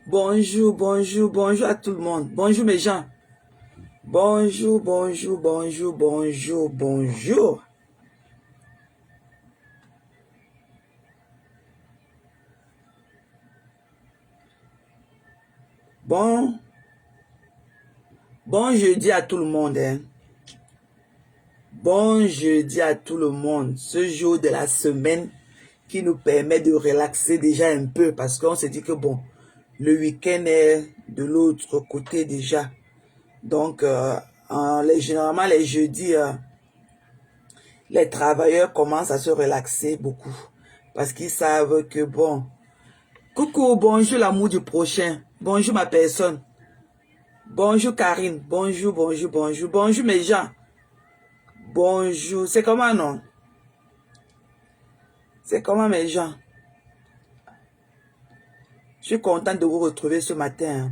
Bonjour, bonjour, bonjour à tout le monde. Bonjour mes gens. Bonjour, bonjour, bonjour, bonjour, bonjour. Bon, bon jeudi à tout le monde. Bon jeudi à tout le monde. Ce jour de la semaine qui nous permet de relaxer déjà un peu parce qu'on se dit que bon, le week-end est de l'autre côté déjà. Donc, généralement les jeudis, les travailleurs commencent à se relaxer beaucoup parce qu'ils savent que bon, coucou, bonjour l'amour du prochain, bonjour ma personne, bonjour Karine, bonjour, bonjour, bonjour, bonjour mes gens, bonjour, c'est comment non? C'est comment mes gens? Je suis contente de vous retrouver ce matin.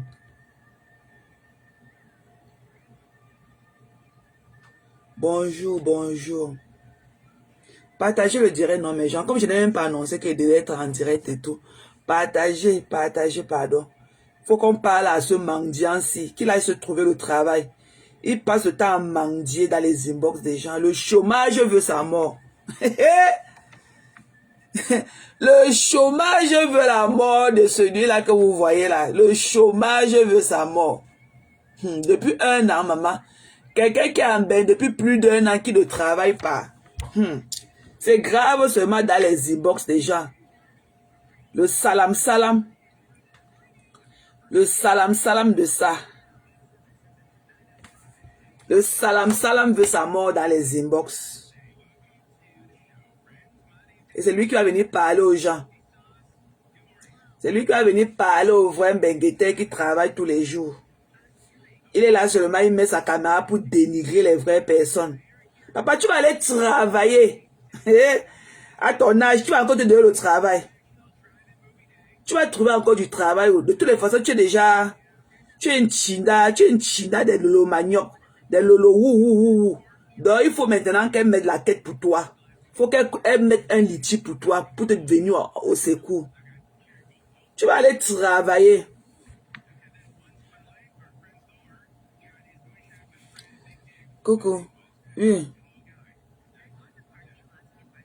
Bonjour, bonjour. Partagez le direct, non mes gens, comme je n'ai même pas annoncé qu'il devait être en direct et tout. Partagez, partagez, pardon. Faut qu'on parle à ce mendiant-ci, qu'il aille se trouver le travail. Il passe le temps à mendier dans les inbox des gens. Le chômage veut sa mort. Le chômage veut la mort de celui-là que vous voyez là. Le chômage veut sa mort. Depuis 1 an, maman. Quelqu'un qui est en bain depuis plus d'1 an qui ne travaille pas. C'est grave seulement dans les inbox des gens. Le salam salam. Le salam salam de ça. Le salam salam veut sa mort dans les inbox. Et c'est lui qui va venir parler aux gens. C'est lui qui va venir parler aux vrais benguetés qui travaillent tous les jours. Il est là seulement, il met sa caméra pour dénigrer les vraies personnes. Papa, tu vas aller travailler. À ton âge, tu vas encore te donner le travail. Tu vas trouver encore du travail. De toutes les façons, tu es déjà... Tu es une chinda des lolo manioc, des lolo wou. Donc, il faut maintenant qu'elle mette la tête pour toi. Il faut qu'elle mette un litchi pour toi, pour te venir au secours. Tu vas aller travailler. Coucou. Oui.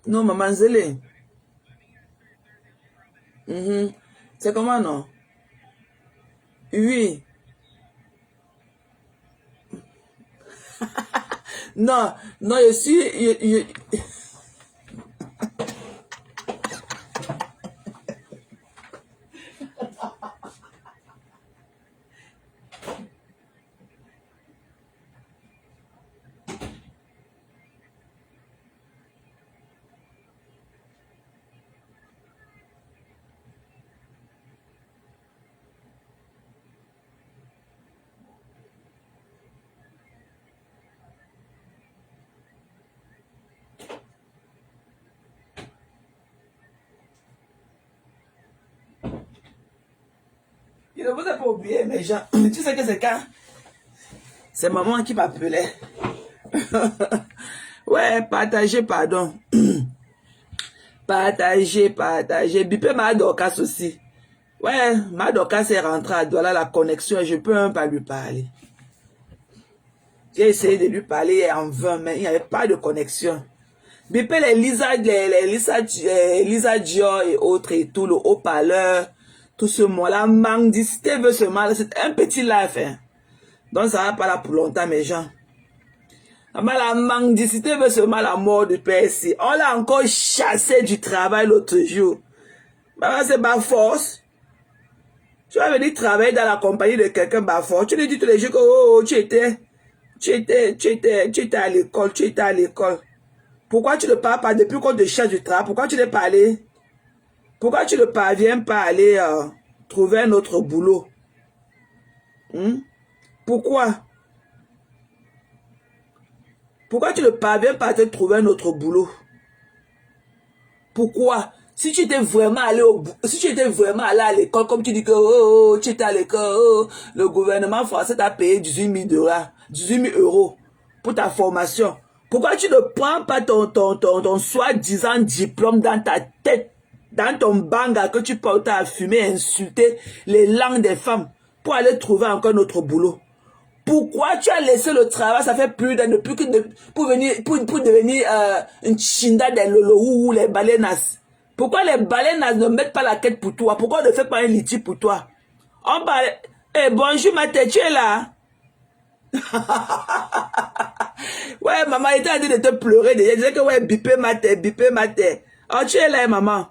Non, maman Zélé. C'est comment non? Oui. Non, non, je suis... Je ne vous ai pas oublié, mes gens. Tu sais que c'est quand? C'est maman qui m'appelait. Ouais, partagez, pardon. Partagez. Bipé ma Dorcas aussi. Ouais, ma Dorcas est rentrée à Douala, la connexion, et je peux même pas lui parler. J'ai essayé de lui parler en vain, mais il n'y avait pas de connexion. Bipé les Lisa Dior et autres et tout, le haut-parleur, tout ce mot, la mendicité veut se mal, c'est un petit live, hein. Donc ça va pas là pour longtemps, mes gens. La mendicité veut seulement la mort de Percy. On l'a encore chassé du travail l'autre jour. Maman, c'est ma force. Tu vas venir travailler dans la compagnie de quelqu'un, ma force. Tu lui dis tous les jours que oh, tu étais à l'école, tu étais à l'école. Pourquoi tu ne parles pas depuis qu'on te chasse du travail? Pourquoi tu n'es pas allé? Pourquoi tu ne parviens pas à aller trouver un autre boulot? Pourquoi? Pourquoi tu ne parviens pas à te trouver un autre boulot? Pourquoi? Si tu étais vraiment allé à l'école, comme tu dis que oh, tu étais à l'école, le gouvernement français t'a payé 18 000 $, 18 000 € pour ta formation. Pourquoi tu ne prends pas ton soi-disant diplôme dans ta tête? dans ton banga que tu portes à fumer, insulter les langues des femmes pour aller trouver encore notre boulot. Pourquoi tu as laissé le travail, ça fait plus d'un depuis que pour devenir une chinda des lolo ou les baleinas. Pourquoi les baleinas ne mettent pas la quête pour toi? Pourquoi on ne fait pas un litige pour toi? On parle, eh bonjour ma tête, tu es là? Ouais, maman était en train de te pleurer. Je disais que ouais, bipez ma tête, bipez ma tête. Oh, tu es là, maman.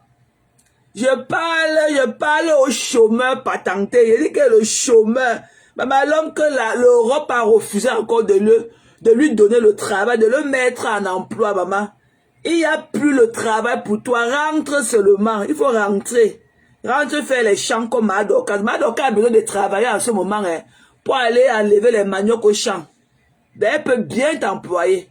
Je parle au chômeur patenté. Je dis que le chômeur, maman, l'homme que l'Europe a refusé encore de lui donner le travail, de le mettre en emploi, maman. Il n'y a plus le travail pour toi. Rentre seulement. Il faut rentrer. Rentre faire les champs comme Madoka. Madoka a besoin de travailler en ce moment hein, pour aller enlever les maniocs au champ. Ben, elle peut bien t'employer.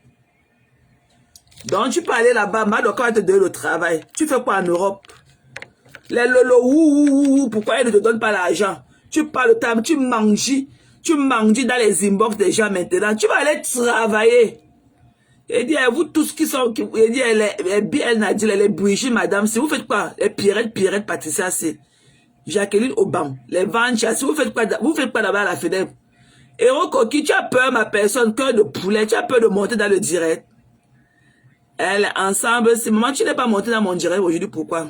Donc, tu peux aller là-bas. Madoka va te donner le travail. Tu fais quoi en Europe? Les lolo, pourquoi ils ne te donnent pas l'argent? Tu parles de temps, tu manges dans les inbox des gens maintenant. Tu vas aller travailler. Elle dit, vous tous qui sont, elle dit, elle n'a dit, les Brigitte, madame, si vous faites quoi? Les Pierrette, Patricia, c'est Jacqueline Obam, les Vancha, si vous faites quoi là-bas à la fenêtre? Héros Coquille, tu as peur, ma personne, cœur de poulet, tu as peur de monter dans le direct. Elle, ensemble, c'est maman, tu n'es pas monté dans mon direct aujourd'hui, pourquoi?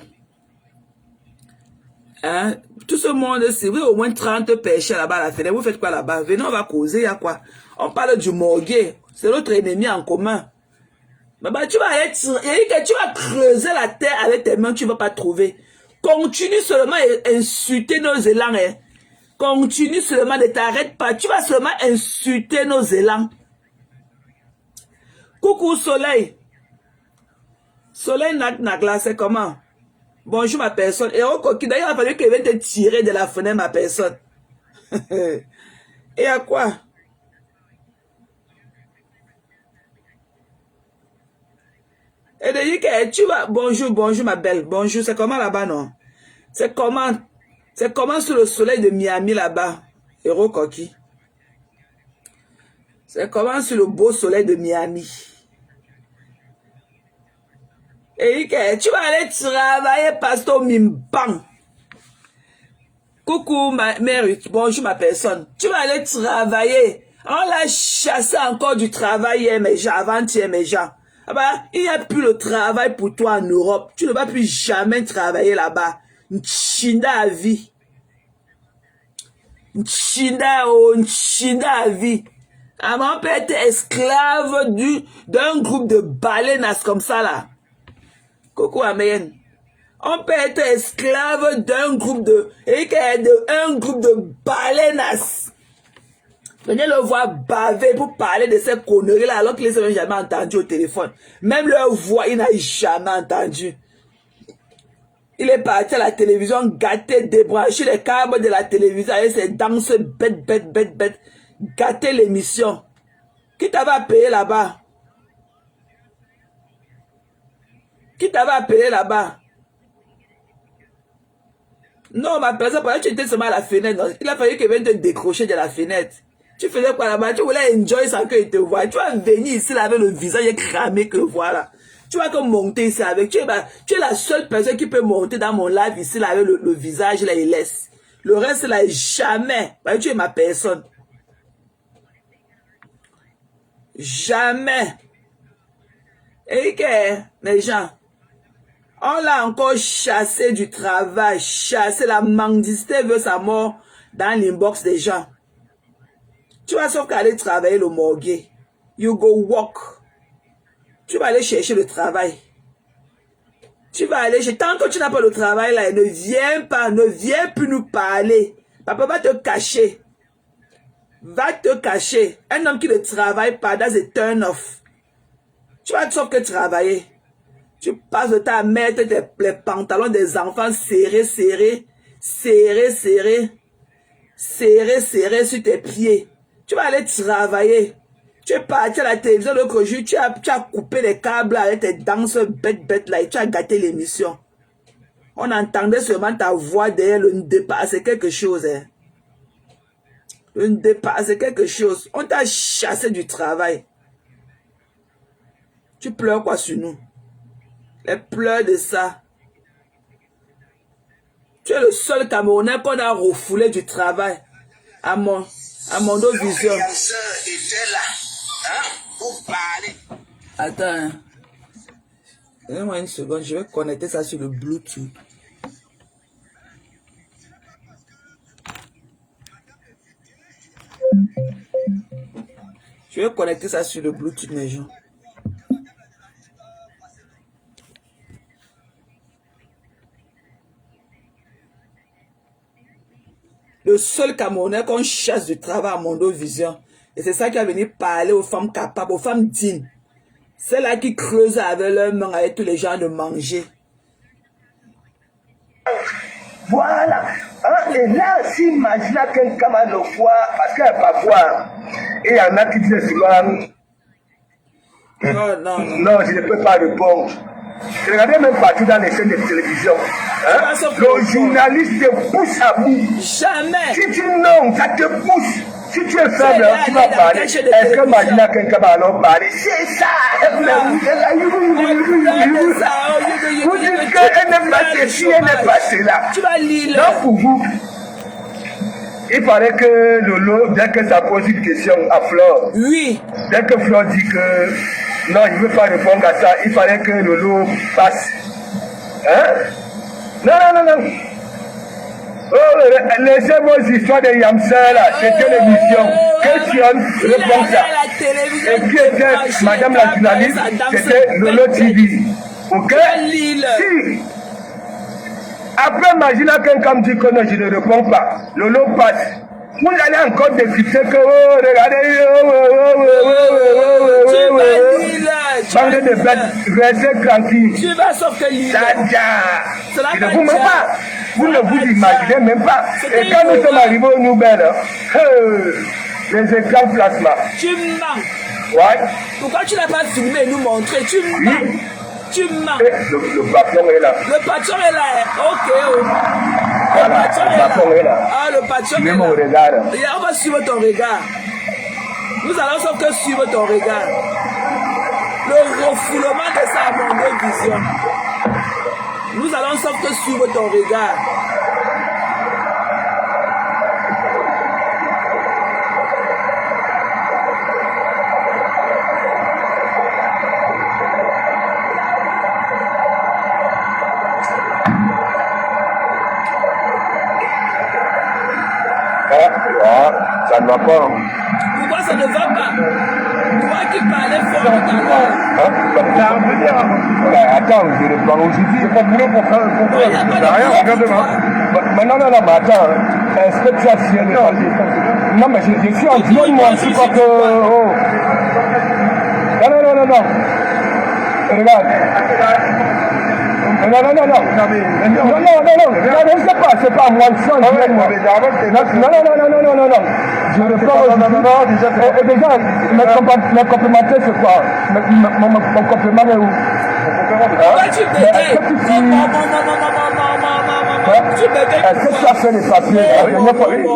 Hein? Tout ce monde, c'est vous au moins 30 pêcheurs là-bas à la fenêtre. Vous faites quoi là-bas? Venez, on va causer, il y a quoi? On parle du morguet. C'est notre ennemi en commun. Bah, tu vas aller, tu vas creuser la terre avec tes mains, tu ne vas pas trouver. Continue seulement à insulter nos élans. Hein. Continue seulement, ne t'arrête pas. Tu vas seulement insulter nos élans. Coucou soleil. Soleil Nagla, c'est comment? Bonjour ma personne. Et d'ailleurs, il a fallu qu'elle vienne te tirer de la fenêtre, ma personne. Et à quoi? Et de dire que tu vas... Bonjour ma belle. Bonjour, c'est comment là-bas, non? C'est comment sur le soleil de Miami là-bas? Héros Coqui. C'est comment sur le beau soleil de Miami? Et que tu vas aller travailler, pasteur Mimbang. Coucou, ma mère, bonjour ma personne. Tu vas aller travailler. On l'a chassé encore du travail hier, mes gens, avant-hier, mes gens. Ah bah, il n'y a plus le travail pour toi en Europe. Tu ne vas plus jamais travailler là-bas. Nchinda à vie. Nchinda à vie. Ah, on peut être esclave d'un groupe de baleinas comme ça là. Coucou, amen. On peut être esclave d'un groupe un groupe de baleinas. Venez le voir baver pour parler de ces conneries là alors qu'il ne s'est jamais entendu au téléphone. Même leur voix, il n'a jamais entendu. Il est parti à la télévision gâter, débrancher les câbles de la télévision avec ses danses bêtes. Gâter l'émission. Qui t'avait appelé là-bas? Qui t'avait appelé là-bas? Non, ma personne, parce que tu étais seulement à la fenêtre. Non. Il a fallu qu'il vienne te décrocher de la fenêtre. Tu faisais quoi là-bas? Tu voulais enjoy sans qu'il te voie. Tu vas venir ici là avec le visage cramé que voilà. Tu vas comme monter ici avec. Tu es la seule personne qui peut monter dans mon live ici là avec le visage là et laisse. Le reste là, jamais. Parce que tu es ma personne. Jamais. Et que, mes gens, on l'a encore chassé du travail, chassé. La mendicité veut sa mort dans l'inbox des gens. Tu vas sauf qu'à aller travailler le morguet. You go walk. Tu vas aller chercher le travail. Tu vas aller chercher. Tant que tu n'as pas le travail là, ne viens plus nous parler. Papa va te cacher. Va te cacher. Un homme qui ne travaille pas, that's a turn off. Tu vas sauf que travailler. Tu passes le temps à mettre les pantalons des enfants serrés sur tes pieds. Tu vas aller travailler. Tu es parti à la télévision l'autre jour, tu as coupé les câbles avec tes danses bêtes là et tu as gâté l'émission. On entendait seulement ta voix derrière le départ, c'est quelque chose. Hein. Le départ, c'est quelque chose. On t'a chassé du travail. Tu pleures quoi sur nous? Les pleurs de ça. Tu es le seul Camerounais qu'on a refoulé du travail à Mondo Vision. Attends. Hein. Donne-moi une seconde, je vais connecter ça sur le Bluetooth. Je vais connecter ça sur le Bluetooth, mes gens. Le seul Camerounais qu'on chasse du travail à Mondo Vision. Et c'est ça qui va venir parler aux femmes capables, aux femmes dignes. C'est là qui creuse avec leurs mains, avec tous les gens de manger. Voilà. Hein? Et là, si imagine quelqu'un va le voir, parce qu'il n'y a pas voir. Et il y en a qui disent souvent. Non, je ne peux pas répondre. Je regardais même partout dans les chaînes de télévision. Hein? Le journaliste te pousse à bout. Jamais. Si tu non, ça te pousse. Si tu es faible, tu vas parler. Est-ce que imagine quelqu'un va alors parler? C'est ça. Vous dites qu'elle n'est pas ceci, elle n'est pas cela. Tu vas lire. Non, pour vous. Il paraît que Lolo, dès que ça pose une question à Flore, oui. Dès que Flore dit que non, il ne veut pas répondre à ça, il fallait que Lolo passe. Hein? Non. Oh, laissez vos histoires de Yamsa là, c'était l'émission. Question, réponse ça. Et qui était Madame la journaliste? C'était Lolo TV. Ok? Si. Après, imagine quelqu'un me dit que non, je ne réponds pas. Lolo passe. Vous allez encore décrypter que, oh, regardez, bande de bêtes, restez tranquille. Tu vas sortir l'île. Je ne vous mets pas. Vous ne vous imaginez même pas. Et quand nous sommes arrivés aux nouvelles, les écrans plasma. Tu mens. Ouais. Pourquoi tu n'as pas filmé et nous montrer? Tu mens. Oui. Tu mens. Le patron est là. Le patron est là. Ok. Voilà, le patron est là. Ah, le patron est là. Mon regard. On va suivre ton regard. Nous allons sauf que suivre ton regard. Le refoulement de ça à Mondo Vision. Nous allons sauf que suivre ton regard. Ça ne va pas. Pourquoi ça ne va pas? Toi qui parlais fort tout à l'heure. Attends, je réponds aujourd'hui. C'est pas boulot pour faire. Rien, regarde-moi. Mais non, mais attends. Est-ce que tu as signé le papier? Non, mais je suis en duel, moi. Je suis pas que. Oh. Non. Regarde. Non, c'est pas moi, je suis en duel, moi. Non. Je reprends déjà, mes complémentaires, c'est quoi? Mon complément est où? Pourquoi tu bégayes? Est-ce que tu as fait les papiers?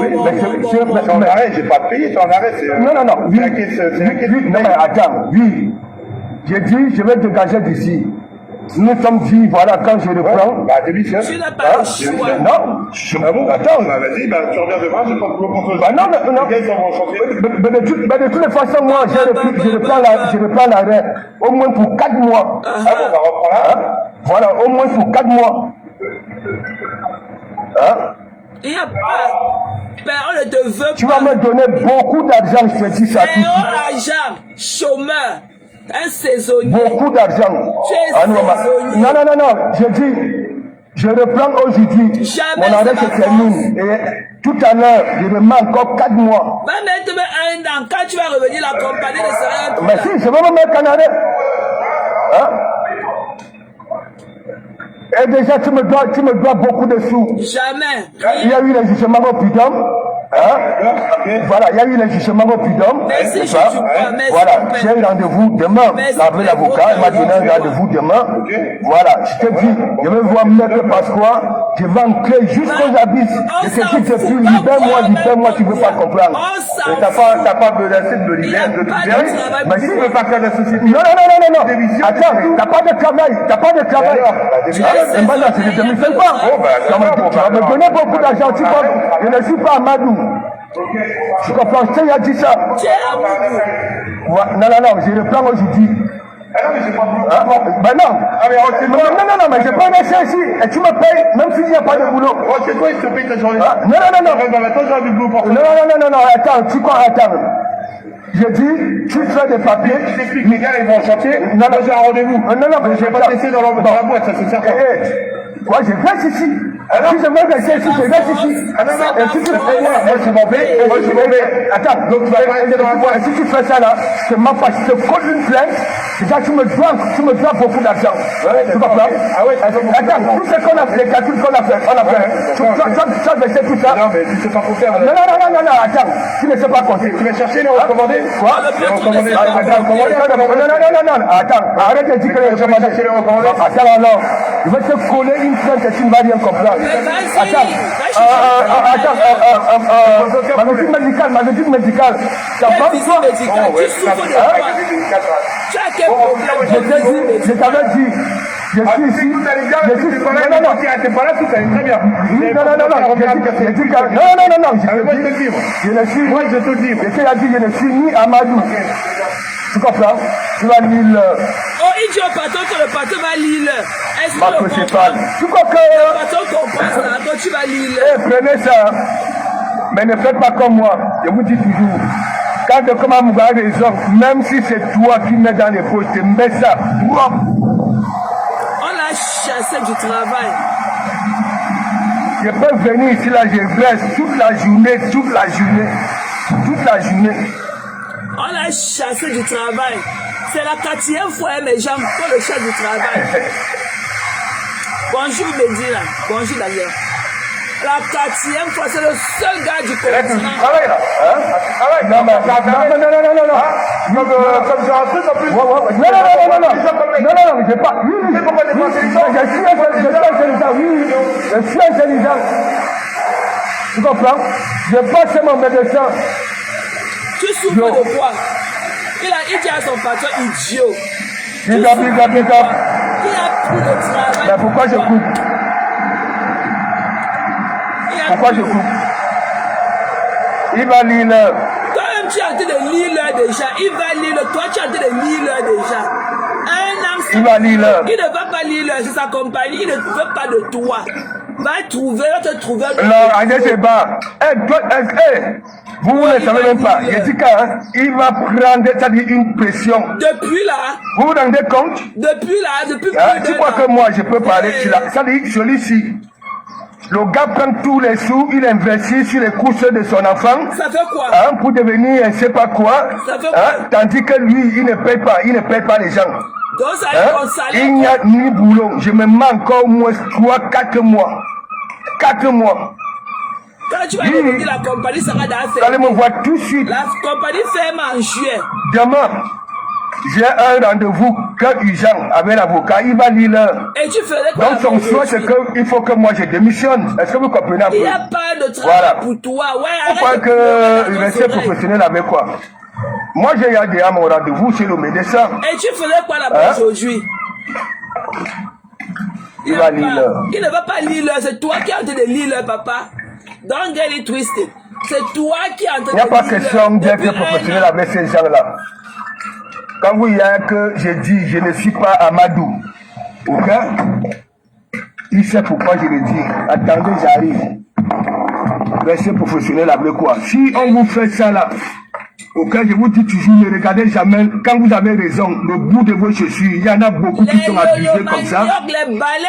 Oui, ton arrêt, j'ai pas payé ton arrêt. Non. Oui, non, mais attends, oui. J'ai dit, je vais te dégager d'ici. Nous sommes dit, voilà, quand je reprends. Tu n'as pas le choix. Non, attends. Vas-y, tu reviens demain, je prends le boulot. Non. Mais de toutes les façons, moi, je reprends l'arrêt. Au moins pour 4 mois. Ah bon, on va reprendre là. Voilà, au moins pour 4 mois. Il n'y a pas. Ben, on ne te veut pas. Tu vas me donner beaucoup d'argent, je te dis ça. Mais argent, chômeur. Un saisonnier. Beaucoup d'argent. Tu es saisonnier. Non. Je dis, je reprends aujourd'hui. Jamais mon arrêt se termine. Et tout à l'heure, je remets encore 4 mois. Va mettre un an. Quand tu vas revenir, la compagnie ne sera pas. Mais si, je vais me mettre un arrêt. Et déjà, tu me dois beaucoup de sous. Jamais. Il y a eu les jugements au prud'homme. Voilà, il y a eu les jugements au prud'homme. Merci, voilà, j'ai un rendez-vous demain avec l'avocat. Il m'a donné un rendez-vous demain. Voilà, je te dis, je vais voir Maître Pasqua Je vais ancrer jusqu'aux abysses. Je te dis depuis, libère-moi, tu ne veux pas comprendre. Tu n'as pas besoin de me libérer. Mais si tu ne veux pas faire de la société. Non. Attends, tu n'as pas de travail. Tu n'as pas de travail. Je ne te fais pas. Tu vas me donner beaucoup d'argent. Je ne suis pas Amadou. Tu comprends? Je t'ai dit ça. Non, je reprends aujourd'hui. Ben non, mais je prends un ici et tu me payes même s'il n'y a pas de boulot. C'est toi, il te paye ta journée. Non, attends, tu crois, attends. Je dis, tu fais des papiers. Je t'explique, les gars, ils vont en chantier. Non, j'ai un rendez-vous. Non, mais je vais pas te laisser dans la boîte, ça se sert pas. Moi, je reste ici. Si je veux rester ici, je reste ici. Et si tu fais moi, je m'en vais. Attends, donc tu vas rester dans la boîte. Et si tu fais ça là, je m'en fâche, je te colle une plainte. Déjà, tu me dois beaucoup d'argent. Tu comprends? Attends, tout ce qu'on a fait, les calculs qu'on a fait, tu as versé tout ça. Non, mais tu sais pas quoi faire. Non, attends, tu ne sais pas compter. Tu vas chercher les recommandés? Quoi? Les recommandés. Non, attends, arrête de dire que les recommandés. Attends, alors, je vais te coller une plainte et tu ne vas rien comprendre. Attends, ma logique médicale. Tu as pas besoin. Je t'avais dit, je suis ici. Non, moi je te dis, je ne suis ni Amadou. Tu comprends? Tu vas lire le... Oh, il dit au patron que le patron va lire. Est-ce que le patron... Tu crois que... Le patron comprend ça, toi tu vas lire. Prenez ça. Mais ne faites pas comme moi. Je vous dis toujours. Quand de comment vous avez raison, même si c'est toi qui mets dans les poches, tu mets ça propre. On l'a chassé du travail. Je peux venir ici là, je reste toute la journée. On l'a chassé du travail. C'est la 4e fois, mes gens, pour le chef du travail. Bonjour, Mehdi, là. Bonjour, d'ailleurs. La 4e fois, c'est le seul gars du continent. Tu travailles là? Non. Comme j'ai un truc en plus. Non, j'ai pas. Je suis intelligent. Tu comprends? Je passe mon médecin. Tu souffres de quoi? Il dit à son patron idiot. Il a plus de travail. Mais pourquoi je coupe? Il va lire l'heure. Toi-même, tu es en train de lire l'heure déjà. Il va lire l'heure. Toi, tu es en train de lire l'heure déjà. Un homme, il va lire l'heure. Il ne va pas lire l'heure, c'est sa compagnie. Il ne veut pas de toi. Va te trouver. Non, allez, c'est bas. Vous ne savez même pas. Je dis qu'il va prendre, c'est-à-dire une pression. Depuis là. Vous vous rendez compte? Depuis tu crois que moi, je peux parler sur la... C'est-à-dire, celui-ci. Le gars prend tous les sous, il investit sur les couches de son enfant. Ça fait quoi? Pour devenir un je sais pas quoi. Ça fait quoi? Tandis que lui, il ne paye pas les gens. Donc ça il n'y a ni boulot. Je me mets encore au moins 3-4 mois. 4 mois. Quand tu vas revenir, la compagnie sera d'affaires. Allez me voir tout de suite. La compagnie ferme en juillet. Demain, j'ai un rendez-vous urgent avec l'avocat. Il va lire l'heure. Et tu ferais quoi? Donc son choix, c'est qu'il faut que moi je démissionne. Est-ce que vous comprenez un peu? Il n'y a pas de travail pour toi. Ouais, arrête que rester professionnel avec quoi? Moi, j'ai déjà mon rendez-vous chez le médecin. Et tu ferais quoi là-bas aujourd'hui? Il va lire l'heure. Il ne va pas lire l'heure. C'est toi qui es en train de lire l'heure, papa. Don't get it twisted. C'est toi qui es en train de lire l'heure. Il n'y a pas question d'être professionnel avec ces gens-là. Quand vous y a que j'ai dit, je ne suis pas Amadou. Ok? Il sait pourquoi je le dis. Attendez, j'arrive. Restez professionnel avec quoi? Si on vous fait ça là, ok, je vous dis toujours, ne regardez jamais, quand vous avez raison, le bout de vos chaussures, il y en a beaucoup qui sont abusés comme ça.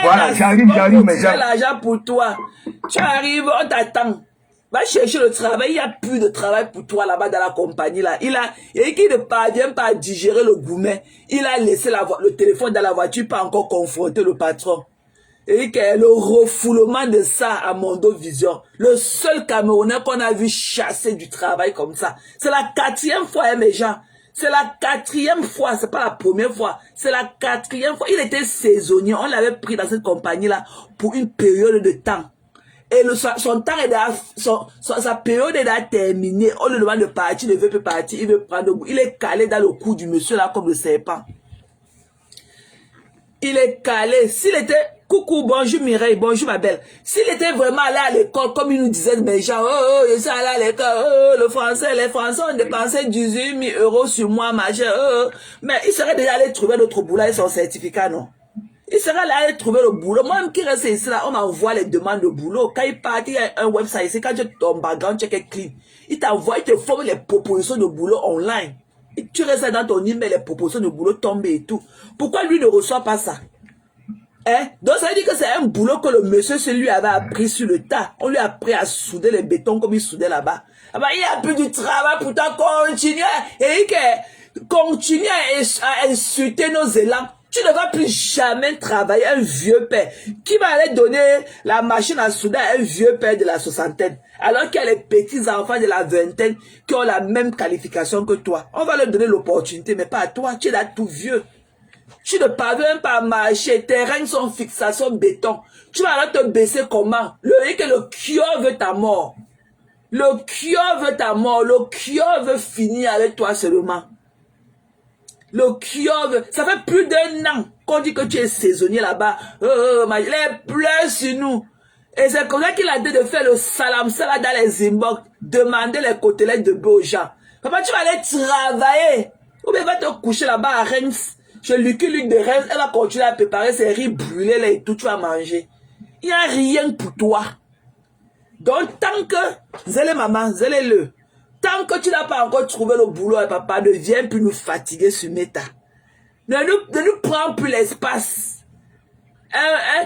Voilà, j'arrive, mes gens. L'argent pour toi. Tu arrives, on t'attend. Va chercher le travail, il n'y a plus de travail pour toi là-bas dans la compagnie là. Et qui ne parvient pas à digérer le gourmet, il a laissé le téléphone dans la voiture, pas encore confronter le patron. Et que le refoulement de ça à Mondo Vision, le seul Camerounais qu'on a vu chasser du travail comme ça, c'est la 4e fois, hein, mes gens. C'est la 4e fois, c'est pas la première fois. C'est la 4e fois. Il était saisonnier. On l'avait pris dans cette compagnie-là pour une période de temps. Et son temps est sa période est déjà terminée. On lui demande de partir, il ne veut plus partir, il veut prendre. Il est calé dans le cou du monsieur là comme le serpent. Il est calé. S'il était, coucou, bonjour Mireille, bonjour ma belle. S'il était vraiment allé à l'école, comme il nous disait, mais genre, je suis allé à l'école, les Français ont dépensé 18 000 € sur moi, machin, mais il serait déjà allé trouver notre boulot et son certificat, non? Il serait allé trouver le boulot. Moi-même qui reste ici, là, on m'envoie les demandes de boulot. Quand il part, il y a un website ici, quand tu ton background check est clean, il t'envoie, il te forme les propositions de boulot online. Et tu restes dans ton email, les propositions de boulot tombent et tout. Pourquoi lui ne reçoit pas ça? Hein? Donc ça veut dire que c'est un boulot que le monsieur, celui avait appris sur le tas. On lui a appris à souder les bétons comme il soudait là-bas. Ah bah, il y a plus du travail, pourtant continue à insulter nos élans. Tu ne vas plus jamais travailler un vieux père. Qui va aller donner la machine à souder à un vieux père de la 60aine? Alors qu'il y a les petits enfants de la 20aine qui ont la même qualification que toi. On va leur donner l'opportunité, mais pas à toi. Tu es là tout vieux. Tu ne parviens pas à marcher. Tes règnes sont fixation béton. Tu vas alors te baisser comment? Le Kyo veut ta mort. Le Kyo veut ta mort. Le Kyo veut finir avec toi seulement. Le Kyo, ça fait plus d'1 an qu'on dit que tu es saisonnier là-bas. Les pleurs sur nous. Et c'est comme ça qu'il a dit de faire le salam salam dans les inbox. Demander les côtelettes de bœuf aux gens. Papa, tu vas aller travailler. Ou bien va te coucher là-bas à Reims. Chez Lucky Luc de Reims, elle va continuer à préparer ses riz brûlés là et tout, tu vas manger. Il n'y a rien pour toi. Donc, tant que, zélé maman, zélé le. Tant que tu n'as pas encore trouvé le boulot, papa, ne viens plus nous fatiguer sur Meta. Ne nous prends plus l'espace. Un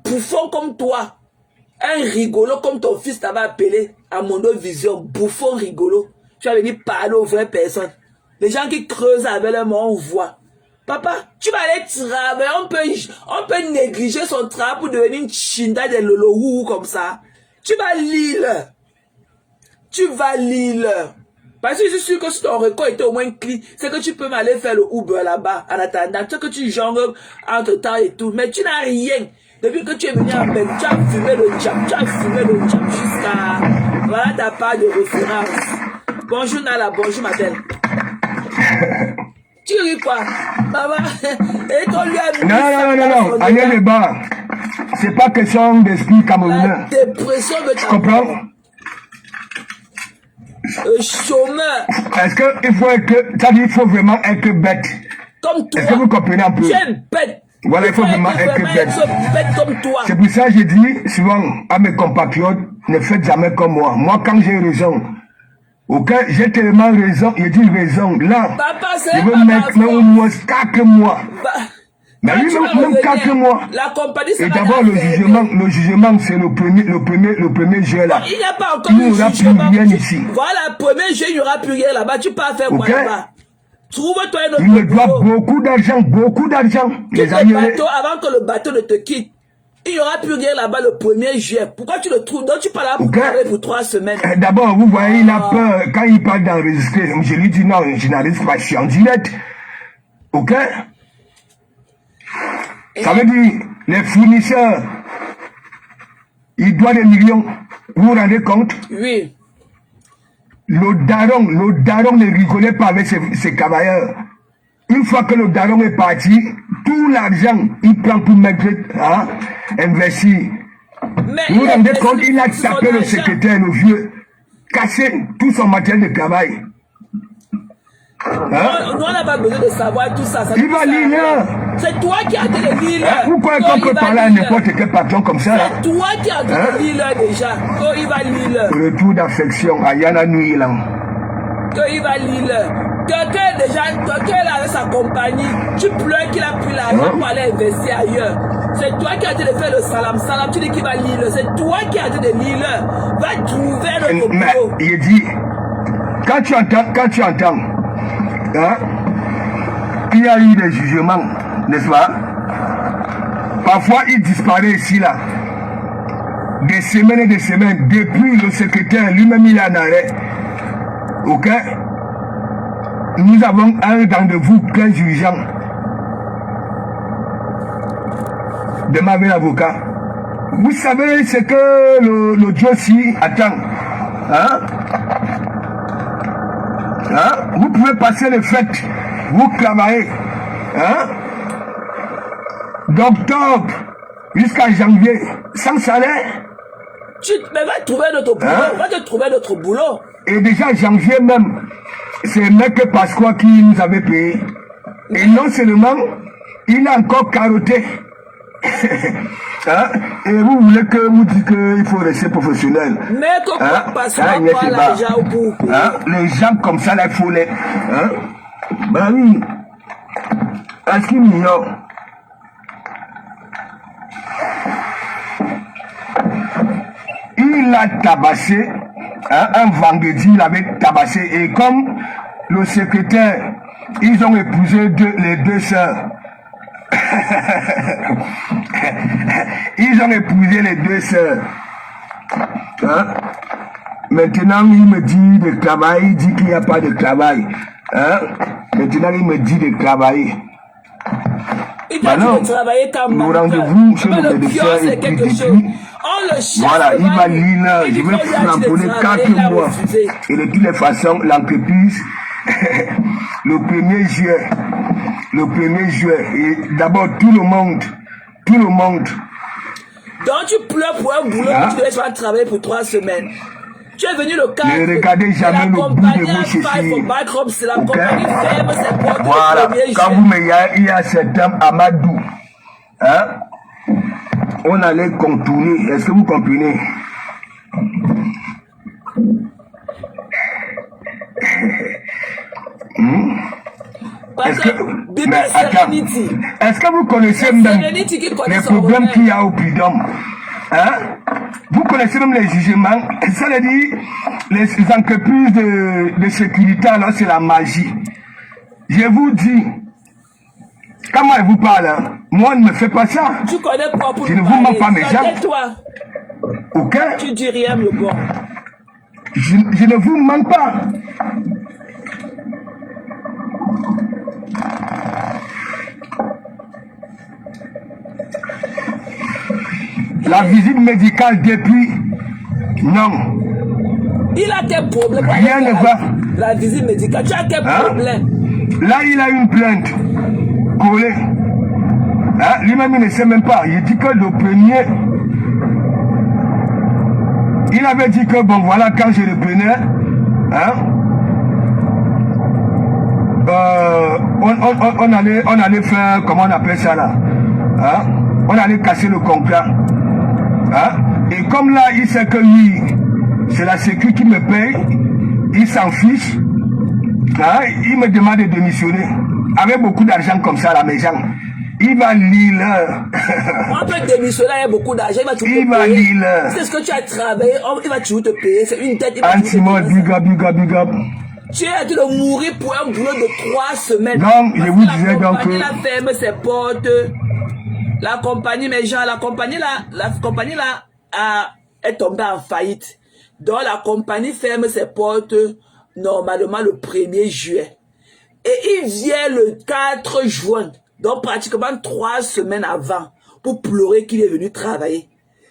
bouffon comme toi, un rigolo comme ton fils t'avait appelé à Mondo Vision, bouffon rigolo. Tu vas venir parler aux vraies personnes. Les gens qui creusent avec leur main, on voit. Papa, tu vas aller travailler, on peut négliger son travail pour devenir une chinda de lolo comme ça. Tu vas lire. Tu vas lire. Parce que je suis sûr que si ton record était au moins clean, c'est que tu peux m'aller faire le Uber là-bas en attendant. Tu sais que tu jongles entre temps et tout. Mais tu n'as rien. Depuis que tu es venu en Belgique, tu as fumé le jam. Jusqu'à... Voilà ta part de référence. Bonjour Nala, bonjour ma belle. Tu ris quoi? Maman, et qu'on lui a mis... Non. Allez les bas. C'est pas question d'esprit camerounais. La dépression de ta... Tu comprends? Chômeur. Est-ce qu'il faut être... Ça dit, il faut vraiment être bête. Comme toi. Est-ce que vous comprenez un peu? Tu es bête. Voilà, il faut vraiment être bête. Comme toi. C'est pour ça que je dis souvent à mes compatriotes, ne faites jamais comme moi. Moi, quand j'ai raison, ok, j'ai tellement raison, il dit raison. Là, papa, je veux mettre au moins 4 mois. Mais lui, même 4 mois. La compagnie, et d'abord, le jugement, c'est le premier jeu là. Il n'y a pas encore il n'y aura plus rien ici. Voilà, premier jeu, il n'y aura plus rien là-bas. Tu peux faire quoi là-bas? Trouve-toi un autre il me doit beaucoup d'argent. Les amis. Avant que le bateau ne te quitte. Il n'y aura plus rien là-bas le 1er juillet. Pourquoi tu le trouves? Donc tu parles pour 3 semaines. D'abord, vous voyez, il a peur. Quand il parle d'enregistrer, je lui dis non, je n'enregistre pas, je suis en direct. Ok? Ça veut dire, les fournisseurs, ils doivent des millions. Vous vous rendez compte? Oui. Le daron ne rigolait pas avec ses cavaliers. Une fois que le daron est parti, tout l'argent, il prend pour mettre, investir. Vous vous rendez compte, il a tapé le secrétaire, le vieux, cassé tout son matériel de travail. Nous, on n'a pas besoin de savoir tout ça. Il va lire. C'est toi qui as dit de lire. Pourquoi est-ce qu'on peut parler à n'importe quel patron comme ça? C'est toi qui as dit de lire déjà. Oh, il va lire. Retour d'affection à Yana Nui là. Il va lire. Quelqu'un est là avec sa compagnie. Tu pleures qu'il a pris l'argent pour aller investir ailleurs. C'est toi qui as dit de faire le salam. Tu dis qu'il va lire. C'est toi qui as dit de lire. Va trouver notre boulot. Mais il dit, quand tu entends, il y a eu des jugements, n'est-ce pas? Parfois, il disparaît ici, là. Des semaines et des semaines. Depuis le secrétaire, lui-même, il est en arrêt. Ok? nous avons un rendez-vous 15 urgent. Demain avec l'avocat. Vous savez ce que le dossier attend. Hein? Hein? Vous pouvez passer les fêtes, vous travaillez. Hein? D'octobre jusqu'à janvier, sans salaire. Mais va trouver notre boulot, hein? Va te trouver notre boulot. Et déjà janvier même, c'est Mec Pasqua qui nous avait payé. Et non seulement, il a encore carotté. Hein? Et vous voulez que vous dites qu'il faut rester professionnel. Mais hein? Pasqua prend l'argent pour payer. Hein? Les gens comme ça, là, il faut les... Hein? Ben oui. Est-ce qu'il m'ignore? Il a tabassé, hein, un vendredi, il avait tabassé. Et comme le secrétaire, ils ont épousé les deux sœurs. Ils ont épousé les deux sœurs. Hein? Maintenant, il me dit de travailler, il dit qu'il n'y a pas de travail. Hein? Maintenant, il me dit de travailler. Il doit dire de travailler comme le rendez-vous chez le médecin est quelque pris chose. On le cherche. Voilà, il va lire là, je vais flamponner 4 mois. Et de toutes les façons, l'entreprise, le 1er juillet, et d'abord tout le monde. Donc tu pleures pour un boulot que tu devais faire travailler pour 3 semaines. Tu es venu le cadre. Ne regardez jamais le bout de vos chaussures. C'est la compagnie ferme ses portes. Voilà, quand vous me il y a cet homme Amadou, hein, on allait contourner. Est-ce que vous comprenez? Est-ce que vous connaissez même les problèmes qu'il y a au Prud'homme? Hein? Vous connaissez même les jugements. Ça veut dire les entreprises de sécurité, alors c'est la magie. Je vous dis, quand moi je vous parle, hein, moi ne me fais pas ça. Tu connais quoi pour je ne vous mens pas mes gens. Ok? Tu dis rien, le bon. Je ne vous mens pas. La visite médicale depuis, non. Il a quel problème? Rien ne va. La visite médicale, tu as quel problème? Là, il a une plainte collée. Hein? Lui-même, il ne sait même pas. Il dit que le premier, il avait dit que, bon, voilà, quand je le prenais, hein, on allait faire, comment on appelle ça là, hein? On allait casser le contrat. Hein? Et comme là, il sait que lui, c'est la sécu qui me paye, il s'en fiche, hein? Il me demande de démissionner. Avec beaucoup d'argent comme ça à la maison, il va lire. On peut démissionner avec beaucoup d'argent, il va toujours te payer. C'est ce que tu as travaillé, il va toujours te payer. C'est une tête. Antimon, big up. Tu es en train de mourir pour un boulot de 3 semaines. Donc, je vous disais donc que... La ferme ses portes. La compagnie, mes gens, la compagnie là est tombée en faillite. Donc la compagnie ferme ses portes normalement le 1er juillet. Et il vient le 4 juin, donc pratiquement 3 semaines avant, pour pleurer qu'il est venu travailler.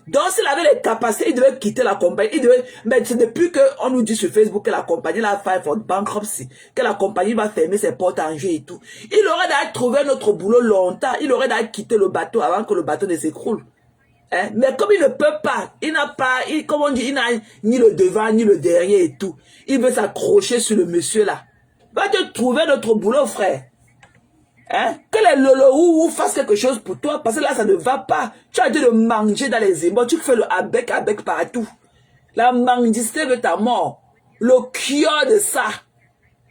Donc s'il avait les capacités, il devait quitter la compagnie. Mais c'est depuis qu'on nous dit sur Facebook que la compagnie la fait for bankruptcy, que la compagnie va fermer ses portes en juillet et tout. Il aurait d'ailleurs trouvé notre boulot longtemps. Il aurait d'ailleurs quitté le bateau avant que le bateau ne s'écroule. Hein? Mais comme il ne peut pas, il n'a pas, comme on dit, il n'a ni le devant ni le derrière et tout. Il veut s'accrocher sur le monsieur là. Va te trouver notre boulot, frère. Hein? Que les lolo fassent quelque chose pour toi, parce que là, ça ne va pas. Tu as dû le manger dans les émois, tu fais le avec partout. La mendicité de ta mort, le cure de ça.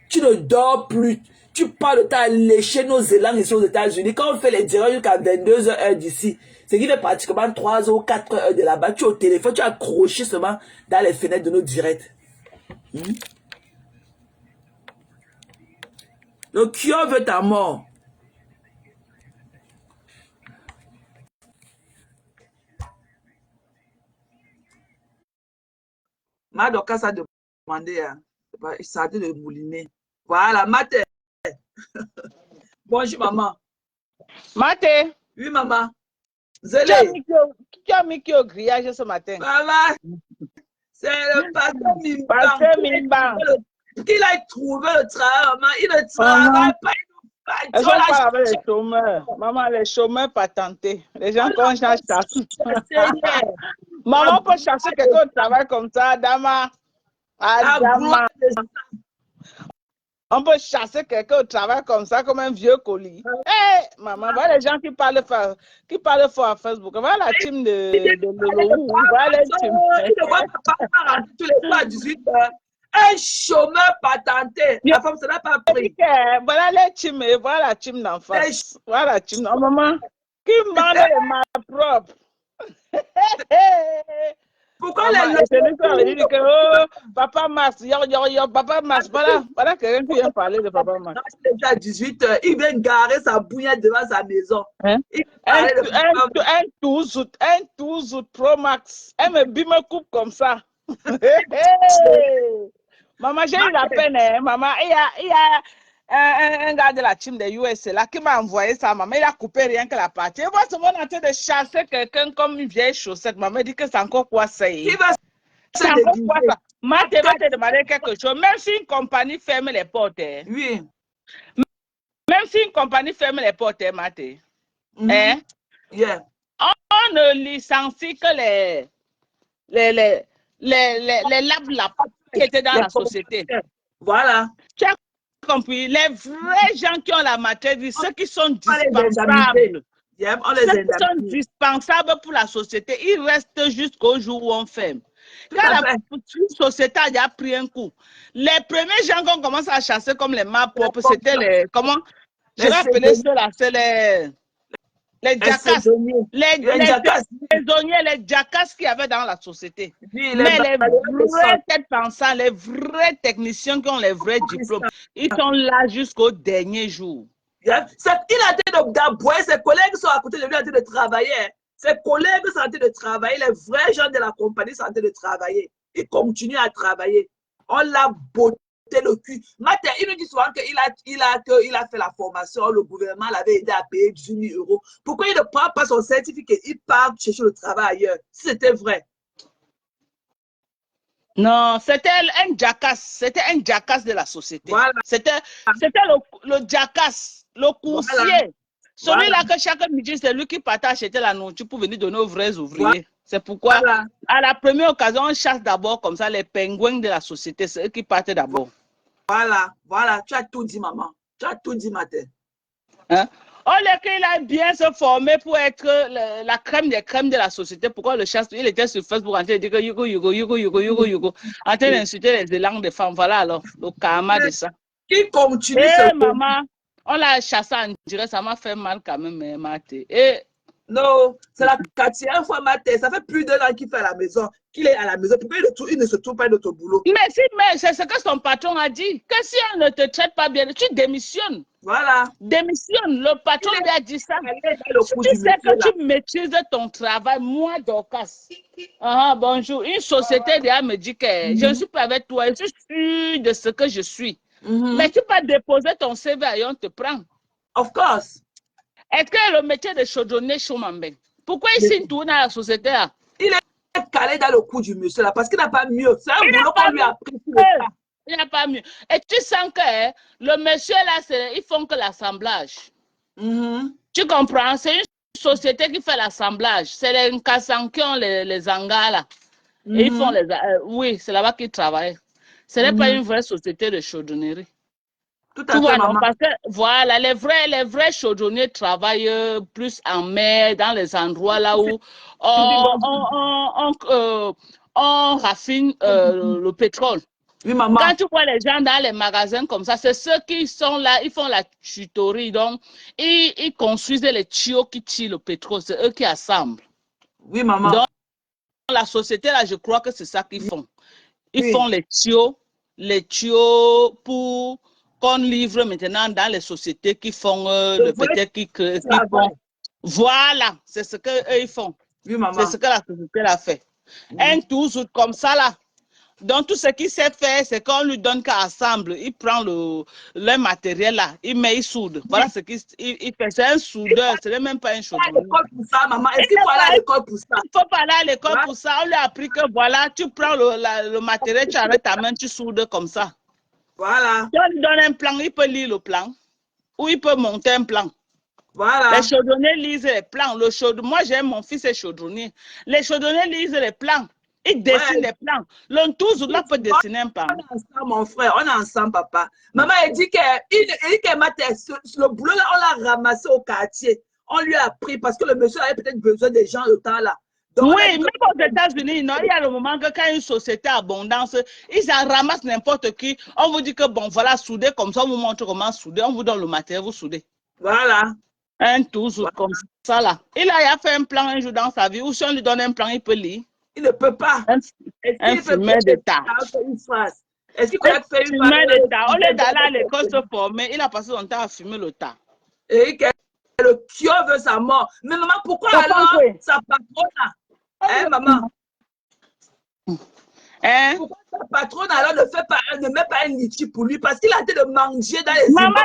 Tu ne dors plus. Tu parles de ta lécher nos élans ici aux États-Unis. Quand on fait les directs jusqu'à 22h heure d'ici, c'est qu'il fait pratiquement 3 ou 4 heures de là-bas. Tu es au téléphone, tu as accroché seulement dans les fenêtres de nos directs. Le cure veut ta mort. Madoka ça a demandé, ça a été de mouliner. Voilà, Maté. Bonjour, maman. Maté, Oui, maman. tu as Zélé. tu as mis qui au grillage ce matin? Maman, c'est le patron Parce Mimban que Mimban, qu'il a trouvé le travail, maman. Il ne maman, travaille pas. Il elles nous sont on pas l'a avec les chômeurs. Maman, les chômeurs patentés. Les gens on qu'on cherche chasse. chassé hier. Maman peut chercher quelqu'un au travail comme ça, Dama. La gloire Adama. de On peut chasser quelqu'un au travail comme ça, comme un vieux colis. Hé, maman, voilà les gens qui parlent fort à Facebook. Voilà la team de Lolo. Voilà la team. il ne voit pas rentrer tous les soirs à 18 heures. Un chômeur patenté. La femme, ça n'a pas pris. Voilà les teams, voilà la team d'en face. Voilà la team. Oh, maman, qui demande les malpropres? Pourquoi Maman, les c'est lui qui avait dit que oh, Papa Mas, Papa Mas, voilà quelqu'un qui vient parler de Papa Mas. déjà à 18 heures, il vient garer sa bouillette devant sa maison. Hein? Il parlait de Papa Un 12 Pro Max. Elle me coupe comme ça. Maman, j'ai eu la peine, hein, maman. Il y a un gars de la team de USA là qui m'a envoyé ça, maman. Il a coupé rien que la partie. Et moi, c'est moi en train de chasser quelqu'un comme une vieille chaussette. Maman dit que c'est encore quoi ça. Il va C'est se encore déguiser. quoi ça. Maté va te demander quelque chose. Même si une compagnie ferme les portes, hein. Oui. Même si une compagnie ferme les portes, hein, Maté. Hein? Yeah. On ne licencie que les lab qui étaient dans la société. Voilà. Tu as compris? Les vrais gens qui ont la matière, ceux qui sont On les dispensables. Yeah, on les Ceux qui sont indemnise. dispensables pour la société, ils restent jusqu'au jour où on ferme. Quand la société a déjà pris un coup, les premiers gens qu'on commence à chasser comme les maps propres, c'était les. Comment? Je vais appeler ceux-là, c'est les jacasses. Les saisonniers, les jacasses qu'il y avait dans la société. Oui, mais les vrais têtes pensantes, les vrais techniciens qui ont les vrais diplômes, ils sont là jusqu'au dernier jour. Yeah. Il a été d'aboyer, ses collègues sont à côté de lui en train de travailler. Ses collègues sont en train de travailler, les vrais gens de la compagnie sont en train de travailler. Ils continuent à travailler. On l'a botté le cul. Matin, il nous dit souvent qu'il a fait la formation, le gouvernement l'avait aidé à payer 18 000 euros. Pourquoi il ne prend pas son certificat? Il part chercher le travail ailleurs. Si c'était vrai. Non, c'était un jackass. C'était un jackass de la société. Voilà. C'était le jackass, le coursier. Voilà. Celui-là que chaque midi, c'est lui qui partait acheter la nourriture pour venir donner aux vrais ouvriers. Voilà. C'est pourquoi, à la première occasion, on chasse d'abord comme ça les pingouins de la société. C'est eux qui partent d'abord. Voilà, voilà. Tu as tout dit, maman. Tu as tout dit, matin. Hein? Oh, il a bien se former pour être la crème des crèmes de la société. Pourquoi le chasse? Il était sur Facebook en train de dire que Yugo, en train d'insulter les élans des femmes. Voilà alors, le karma de ça. Qui continue ce maman, on l'a chassé en direct, ça m'a fait mal quand même, Maté. Non, c'est la 4e fois, Maté. Ça fait plus d'1 an qu'il fait à la maison, qu'il est à la maison. Pourquoi il ne se trouve pas de ton boulot? Mais c'est ce que son patron a dit. Que si elle ne te traite pas bien, tu démissionnes. Voilà. Démissionne. Le patron lui a dit ça. Si tu sais que tu maîtrises ton travail, moi, Dorcas. Bonjour. Une société déjà me dit que je ne suis pas avec toi. Je suis sûre de ce que je suis. Mais tu vas déposer ton CV et on te prend. Of course. Est-ce que le métier de chaudronnier chômambé? Pourquoi il signe tout dans la société là? Il est calé dans le cou du monsieur là parce qu'il n'a pas mieux. C'est un boulot qu'on lui a pris. Il n'a pas mieux. Et tu sens que le monsieur là, ils font que l'assemblage. Tu comprends? C'est une société qui fait l'assemblage. C'est les Nkassans qui ont les hangars là. Et ils font les. Oui, c'est là-bas qu'ils travaillent. Ce n'est pas une vraie société de chaudronnerie. Tout à fait, maman. Parce que voilà, les vrais chaudronniers travaillent plus en mer, dans les endroits là où on raffine le pétrole. Oui, maman. Quand tu vois les gens dans les magasins comme ça, c'est ceux qui sont là, ils font la tutorie. Donc, ils construisent les tuyaux qui tirent le pétrole. C'est eux qui assemblent. Oui, maman. Donc, la société là, je crois que c'est ça qu'ils font. Ils font les tuyaux pour qu'on livre maintenant dans les sociétés qui font le peut-être qui font. Voilà, c'est ce qu'eux ils font. Oui, maman. C'est ce que la société a fait. Un tout comme ça là. Donc, tout ce qu'il sait faire, c'est qu'on lui donne qu'à assembler. Il prend le matériel là, il met, il soude. Voilà ce qu'il fait. C'est un soudeur, ce n'est même pas un chaudronnier. Il faut aller à l'école pour ça, maman. Est-ce qu'il faut aller à l'école pour ça? Il ne faut pas aller à l'école pour ça. On lui a appris que voilà, tu prends le matériel, tu arrêtes ta main, tu soudes comme ça. Voilà. Si on lui donne un plan, il peut lire le plan. Ou il peut monter un plan. Voilà. Les chaudronniers lisent les plans. Moi, j'ai mon fils est chaudronnier. Les chaudronniers lisent les plans. Ils dessinent les plans. L'entour, là, peut dessiner un plan. On est ensemble, mon frère. On est ensemble, papa. Maman, elle dit que le boulot, là, on l'a ramassé au quartier. On lui a pris parce que le monsieur avait peut-être besoin des gens le temps là. Donc, oui, même aux États-Unis, il y a le moment que quand une société a abondance, ils en ramassent n'importe qui. On vous dit que bon, voilà, souder comme ça, on vous montre comment souder, on vous donne le matériel, vous soudez. Voilà. Un tout comme ça là. Il a fait un plan un jour dans sa vie, ou si on lui donne un plan, il peut lire. Il ne peut pas. Un fumeur d'État. Est-ce qu'il peut faire une fumeur d'État? Au lieu d'aller à l'école se former, il a passé son temps à fumer le tas. Et que le Kyo veut sa mort. Mais maman, pourquoi alors sa patronne? Hein, maman? Hein? Pourquoi sa patronne alors ne met pas un litchi pour lui? Parce qu'il a été de manger dans les maman,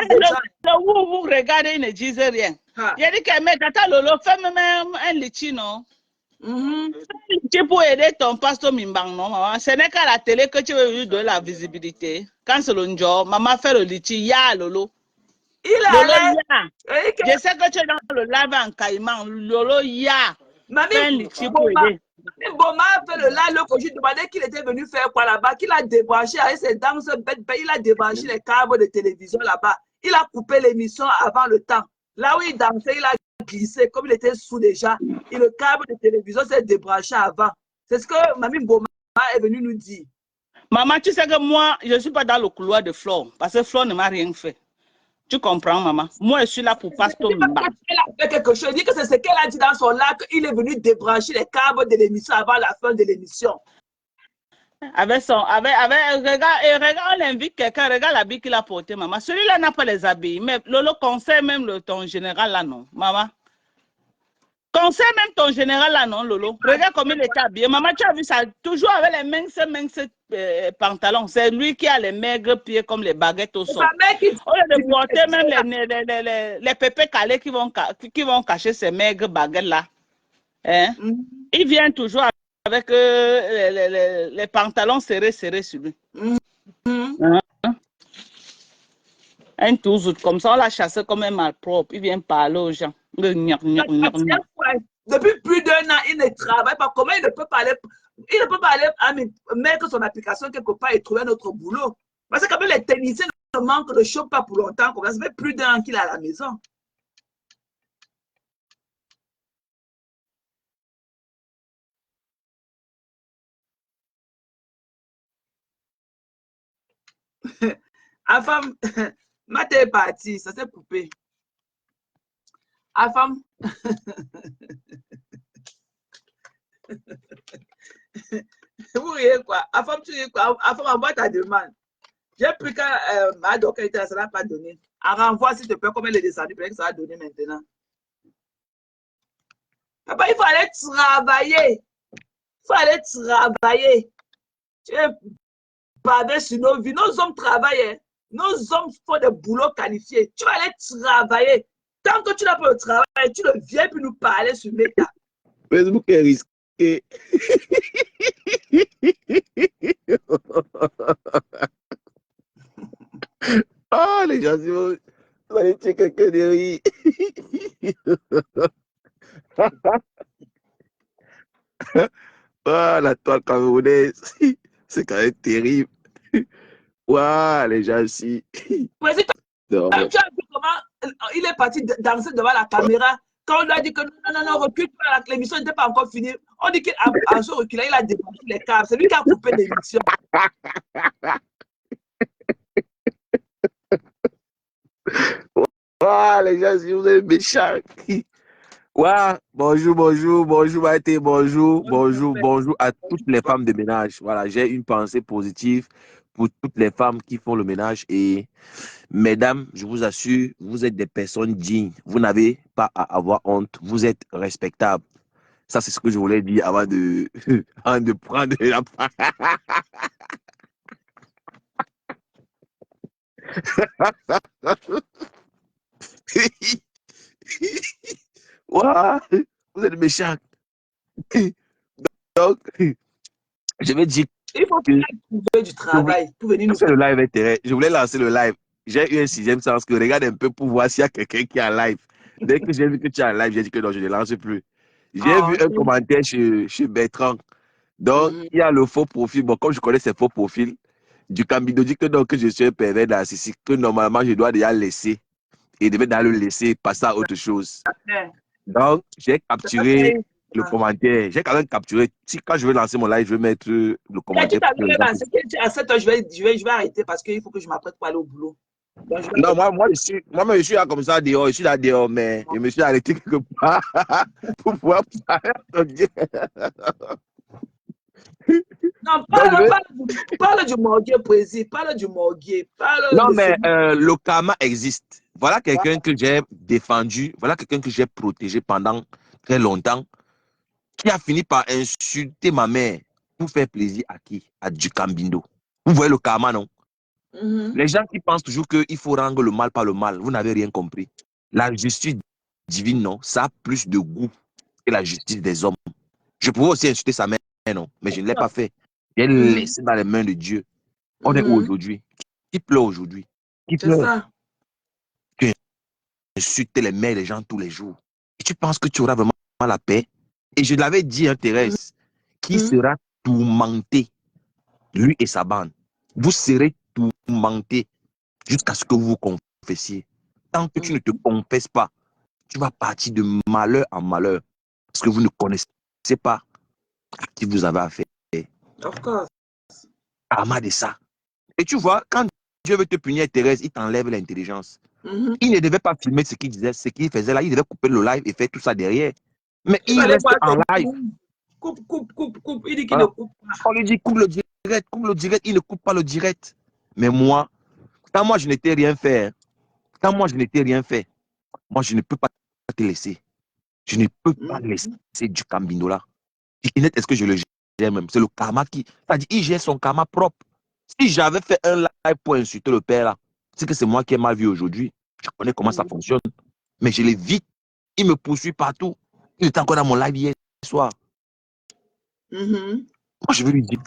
vous regardez, il ne disait rien. Il a dit que mais tata Lolo, fais même un litchi, non? Tu peux aider ton pasteur Mimbang, non, maman? Ce n'est qu'à la télé que tu veux lui donner la visibilité. Quand c'est le jour, maman fait le litchi, ya Lolo. Il a Lolo, je sais que tu es dans le live en caïman. Lolo, ya. Mamie, fais un litchi pour aider. Boma a fait le live, je lui demandais qu'il était venu faire quoi là-bas, qu'il a débranché avec ses dames, il a débranché les câbles de télévision là-bas. Il a coupé l'émission avant le temps. Là où il dansait, il a glissé, comme il était sous déjà. Et le câble de télévision s'est débranché avant. C'est ce que Mamie Boma est venue nous dire. Maman, tu sais que moi, je ne suis pas dans le couloir de Flore, parce que Flore ne m'a rien fait. Tu comprends, maman? Moi, je suis là pour pasteur Mimba. Elle a fait quelque chose. Elle dit que c'est ce qu'elle a dit dans son lac. Il est venu débrancher les câbles de l'émission avant la fin de l'émission. Regarde, on l'invite quelqu'un, regarde l'habit qu'il a porté, maman. Celui-là n'a pas les habits, mais Lolo conseille même ton général là, non, maman. Conseille même ton général là, non, Lolo. Regarde comme il est habillé. Maman, tu as vu ça, toujours avec les minces pantalons. C'est lui qui a les maigres pieds comme les baguettes au sol. On lieu de porter même les pépés calés qui vont cacher ces maigres baguettes là. Hein? Il vient toujours avec les pantalons serrés sur lui. Hein? Un toujours, comme ça, on l'a chassé comme un malpropre. Il vient parler aux gens. Depuis plus d'1 an, il ne travaille pas. Comment il ne peut pas aller, mettre son application quelque part et trouver notre boulot? Parce que quand même les techniciens ne manquent de chaud pas pour longtemps. Ça fait plus d'1 an qu'il est à la maison. Afam, Maté est parti, ça s'est coupé. Afam. Vous riez quoi? Afam, tu riez quoi? Afam, envoie ta demande. J'ai pris que ma docteur, ça n'a pas donné. Renvoie s'il te plaît, comme elle est descendue, peut-être que ça va donner maintenant. Papa, il faut aller travailler. Il faut aller travailler. Tu es bavé sur nos vies. Nos hommes travaillent. Nos hommes font des boulots qualifiés. Tu vas aller travailler. Tant que tu n'as pas le travail, tu ne viens plus nous parler sur Meta. Facebook est risqué. Oh, les gens, vous allez tuer quelqu'un de rire. Oh, la toile camerounaise, c'est quand même terrible. Waouh, les gens aussi. Vas-y, tu as vu comment il est parti danser devant la caméra. Quand on lui a dit que non, recule, l'émission n'était pas encore finie. On dit qu'en se reculant, il a débranché les câbles. C'est lui qui a coupé l'émission. Waouh, les gens, si vous êtes méchants. Ouais, bonjour Maïté, bonjour à toutes les femmes de ménage. Voilà, j'ai une pensée positive pour toutes les femmes qui font le ménage et mesdames, je vous assure, vous êtes des personnes dignes. Vous n'avez pas à avoir honte, vous êtes respectables. Ça, c'est ce que je voulais dire avant de, avant de prendre la Ouah, vous êtes méchants. Donc, je vais dire Il faut que trouver du travail pour venir nous lancer le live intérêt. Je voulais lancer le live. J'ai eu un sixième sens que regarde un peu pour voir s'il y a quelqu'un qui est en live. Dès que j'ai vu que tu es en live, j'ai dit que non, je ne lance plus. J'ai vu un commentaire chez Bertrand. Donc, il y a le faux profil. Bon, comme je connais ces faux profils, du Cambido dit que, donc, que je suis un pervers narcissique, que normalement, je dois déjà laisser. Et devait d'aller le laisser passer à autre chose. Donc, j'ai capturé le commentaire. J'ai quand même capturé. Si quand je vais lancer mon live, je vais mettre le commentaire. À 7 h, je vais arrêter parce qu'il faut que je m'apprête pour aller au boulot. Non, moi, je suis là comme ça dehors. Je suis là dehors, mais je me suis arrêté quelque part pour pouvoir parler. Non, parle du morguier poésie. Parle du morguier. Non, mais le karma existe. Voilà quelqu'un que j'ai défendu. Voilà quelqu'un que j'ai protégé pendant très longtemps. Qui a fini par insulter ma mère pour faire plaisir à qui? À du Cambindo. Vous voyez le karma, non? Les gens qui pensent toujours qu'il faut rendre le mal par le mal, vous n'avez rien compris. La justice divine, non, ça a plus de goût que la justice des hommes. Je pouvais aussi insulter sa mère, non, mais je ne l'ai pas fait. J'ai laissé dans les mains de Dieu. On est où aujourd'hui? Qui pleure aujourd'hui? Qui pleure? Tu insultes les mères des gens tous les jours. Et tu penses que tu auras vraiment la paix? Et je l'avais dit, hein, Thérèse, qui sera tourmenté, lui et sa bande. Vous serez tourmenté jusqu'à ce que vous vous confessiez. Tant que tu ne te confesses pas, tu vas partir de malheur en malheur. Parce que vous ne connaissez pas à qui vous avez affaire. Of course. Karma de ça. Et tu vois, quand Dieu veut te punir, Thérèse, il t'enlève l'intelligence. Il ne devait pas filmer ce qu'il disait, ce qu'il faisait là. Il devait couper le live et faire tout ça derrière. Mais il reste en live. Coupe. Il dit qu'il ne coupe pas. On lui dit coupe le direct, il ne coupe pas le direct. Mais moi, quand moi je n'étais rien fait, moi je ne peux pas te laisser. Je ne peux pas laisser du Cambindo là. Est-ce que je le gère même? C'est le karma qui. C'est-à-dire, il gère son karma propre. Si j'avais fait un live pour insulter le père là, c'est que c'est moi qui ai mal vu aujourd'hui. Je connais comment ça fonctionne. Mais je l'évite. Il me poursuit partout. Il était encore dans mon live hier soir. Moi, je veux lui dire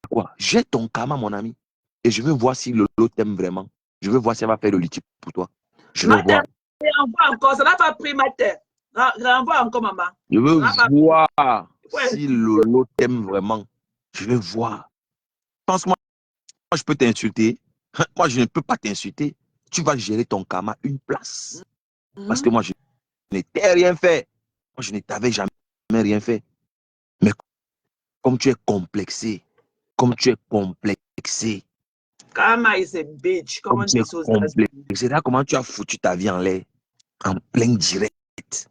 quoi? J'ai ton karma, mon ami. Et je veux voir si Lolo t'aime vraiment. Je veux voir si elle va faire le litige pour toi. Je veux voir. Renvoie encore. Ça n'a pas pris ma tête. Renvoie encore, maman. Je veux voir si Lolo t'aime vraiment. Je veux voir. Pense-moi, moi, je peux t'insulter. Moi, je ne peux pas t'insulter. Tu vas gérer ton karma une place. Parce que moi, je n'étais rien fait. Moi, je ne t'avais jamais rien fait. Mais comme tu es complexé, Karma is a bitch. Comment tu es c'est là comment tu as foutu ta vie en l'air. En plein direct.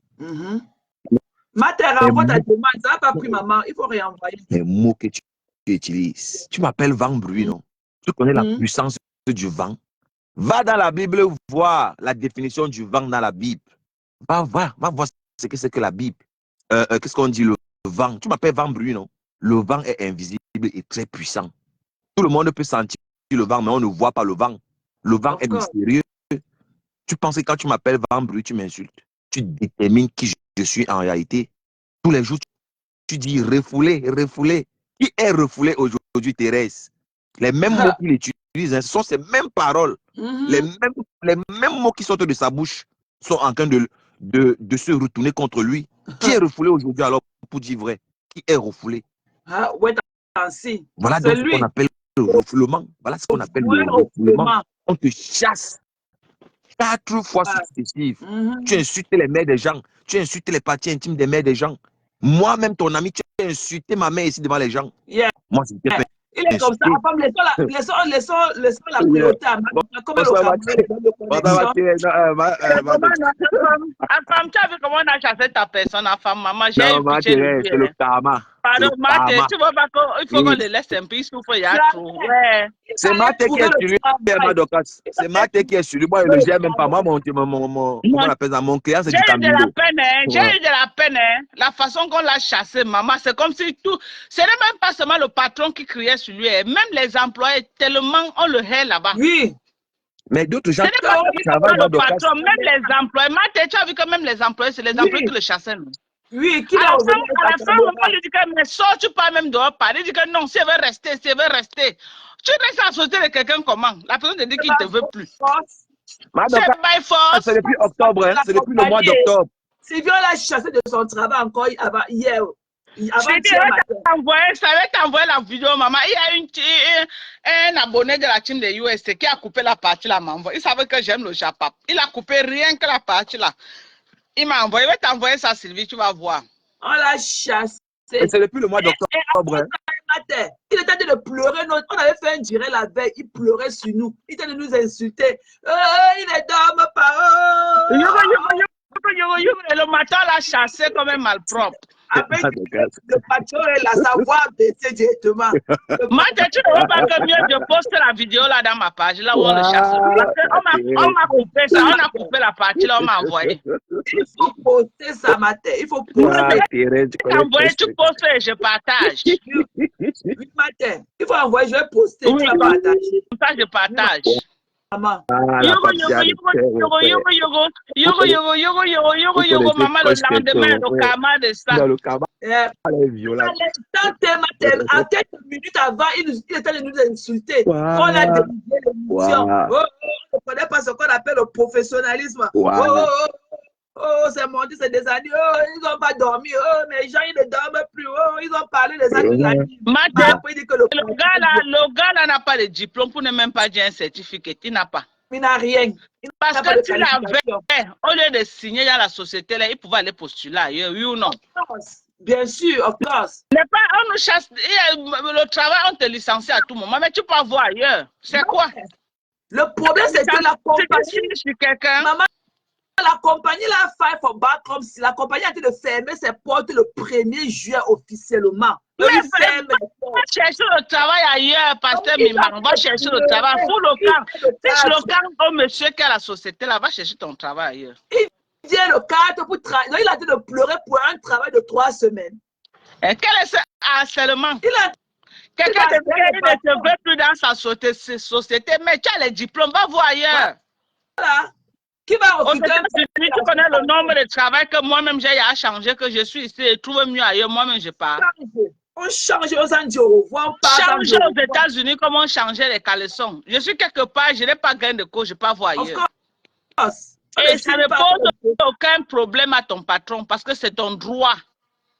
Mater, renvoie ta demande. Ça n'a pas pris maman. Il faut réenvoyer. Les mots que tu utilises. Tu m'appelles vent bruit, non? Tu connais la puissance du vent? Va dans la Bible voir la définition du vent dans la Bible. Va voir ce que c'est que la Bible. Qu'est-ce qu'on dit le vent? Tu m'appelles vent bruit, non? Le vent est invisible et très puissant. Tout le monde peut sentir le vent, mais on ne voit pas le vent. Le vent est mystérieux. Tu penses que quand tu m'appelles vent bruit, tu m'insultes. Tu détermines qui je suis en réalité. Tous les jours, tu dis refoulé. Qui est refoulé aujourd'hui, Thérèse? Les mêmes mots qu'il utilise, ce sont ces mêmes paroles. Les mêmes mots qui sortent de sa bouche sont en train de se retourner contre lui. Qui est refoulé aujourd'hui alors pour dire vrai? Qui est refoulé? Voilà donc ce qu'on appelle le refoulement. Voilà ce qu'on appelle le refoulement. On te chasse 4 fois successives. Tu insultes les mères des gens. Tu insultes les parties intimes des mères des gens. Moi-même, ton ami, tu as insulté ma mère ici devant les gens. Moi, je t'ai fait. Il est comme ça. Laissons la priorité à ma comme tu as vu comment on a chassé ta personne, la femme, maman, j'ai c'est le karma. Pardon, Marthe, Parma. tu vois pas qu'il faut qu'on le laisse un peu, il souffre, il y a trop. Ouais. C'est Marthe qui est sur lui, c'est Marthe qui est sur lui. Moi, je ne le gère même pas. Moi, comment on appelle ça? Mon client, c'est J'ai du eu de la Camilo. peine, hein. J'ai Ouais. eu de la peine, hein. La façon qu'on l'a chassé, maman, c'est comme si tout. Ce n'est même pas seulement le patron qui criait sur lui, hein. Même les employés, tellement on le hait là-bas. Oui. Mais d'autres gens Ce n'est pas travaillent seulement dans le le patron, même les employés. Marthe, tu as vu que même les employés, c'est les employés qui le chassaient. Non? Oui, qui À va la revenir fin, on lui dit que mais sors, tu pas même dehors parler. Il dit que non, si elle veut rester, si elle veut rester. Tu restes à sauter de quelqu'un comment? La personne te dit qu'il ne te veut plus. C'est by force. C'est depuis octobre, hein. C'est depuis le mois d'octobre. Sylvia l'a chassé de son travail encore hier. Je vais t'envoyer la vidéo, maman. Il y a un abonné de la team de UST qui a coupé la partie là, m'envoie. Il savait que j'aime le Japap. Il a coupé rien que la partie là. Il m'a envoyé. Je vais t'envoyer ça, Sylvie, tu vas voir. On l'a chassé. C'est depuis le mois d'octobre. Hein. Il était en train de pleurer. On avait fait un direct la veille. Il pleurait sur nous. Il était en train de nous insulter. Il est dans ma parole. Et le matin, on l'a chassé comme un malpropre. Après, le patron est là, sa voix baissée directement. Marthe, tu ne vois pas que mieux de poster la vidéo là dans ma page, là où on le chasse. On m'a coupé ça, on a coupé la partie là, on m'a envoyé. Il faut poster ça, Marthe. Il faut poster. Envoyer, tu postes et je partage. Oui, Marthe. Il faut envoyer, je vais poster, oui, tu vas partager. Comme ça, je partage. Maman. Yogo, maman, le lendemain, le karma de ça. Le karma, elle est violente. À quelques minutes avant, il était de nous insulter. On a délivré l'émission. On ne connaît pas ce qu'on appelle le professionnalisme. C'est monté, c'est des années. Ils n'ont pas dormi. Mais les gens, ils ne dorment plus. Ils ont parlé des années. Le gars là n'a pas de diplôme pour ne même pas dire un certificat. Il n'a pas. Il n'a rien. Parce que tu l'avais, au lieu de signer dans la société, là, il pouvait aller postuler ailleurs, oui ou non? Bien sûr, of course. On nous chasse, le travail, on te licencie à tout moment, mais tu peux avoir ailleurs. C'est quoi? Le problème, c'est que la compagnie. Maman, la compagnie l'a fait for bankruptcy. La compagnie a été de fermer ses portes le 1er juillet officiellement. Mais on va chercher le travail ailleurs, pasteur Mimar. On va chercher le travail. Pour le camp. Si le camp au monsieur qui a la société là, va chercher ton travail ailleurs. Il vient le cadre pour travailler. Il a dit de pleurer pour un travail de 3 semaines. Et quel est ce harcèlement? Quelqu'un ne te veut plus dans sa société, mais tu as les diplômes, va voir ailleurs. Voilà. Qui va recruter tu connais le nombre de travail que moi-même j'ai à changer, que je suis ici et trouve mieux ailleurs, moi-même je pars. On change, on s'en dit au revoir. Changer aux États-Unis comme on changeait les caleçons. Je suis quelque part, je n'ai pas gain de cause, je peux voir ailleurs. Et ça ne pose aucun problème à ton patron parce que c'est ton droit.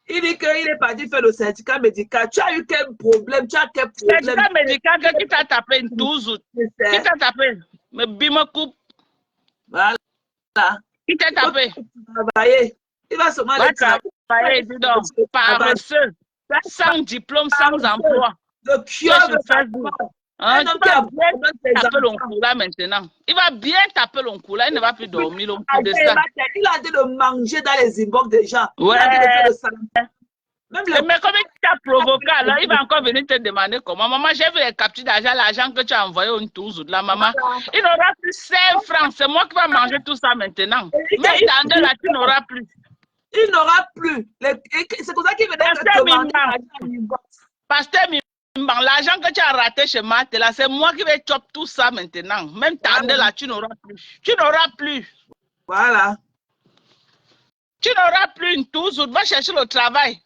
Il dit qu'il est parti faire le certificat médical. Tu as eu quel problème? Tu as quel problème? Certificat médical, qui t'a tapé une 12 qui t'a tapé? Mais bim coupe. Voilà. Qui t'a tapé? Travailler. Il va seulement aller travailler, dis donc, paresseux. Sans diplôme, sans emploi. Le cœur de Facebook. Il va bien taper l'oncle là maintenant. Il va bien taper l'oncle là, il ne va plus dormir l'oncle de ça. Il a dit de manger dans les inbox des gens. Ouais. Mais comment tu as provoqué là, il va encore venir te demander comment. Maman, j'ai vu les captures d'argent, l'argent que tu as envoyé au Toulouse de la maman. Il n'aura plus 5 francs. C'est moi qui vais manger tout ça maintenant. Mais dans là, tu n'auras plus. Il n'aura plus. C'est pour ça qu'il venait te demander. Pasteur Mimban, l'argent que tu as raté chez Marthe là, c'est moi qui vais chop tout ça maintenant. Même Tande là, tu n'auras plus. Tu n'auras plus. Voilà. Tu n'auras plus une touche, va chercher le travail.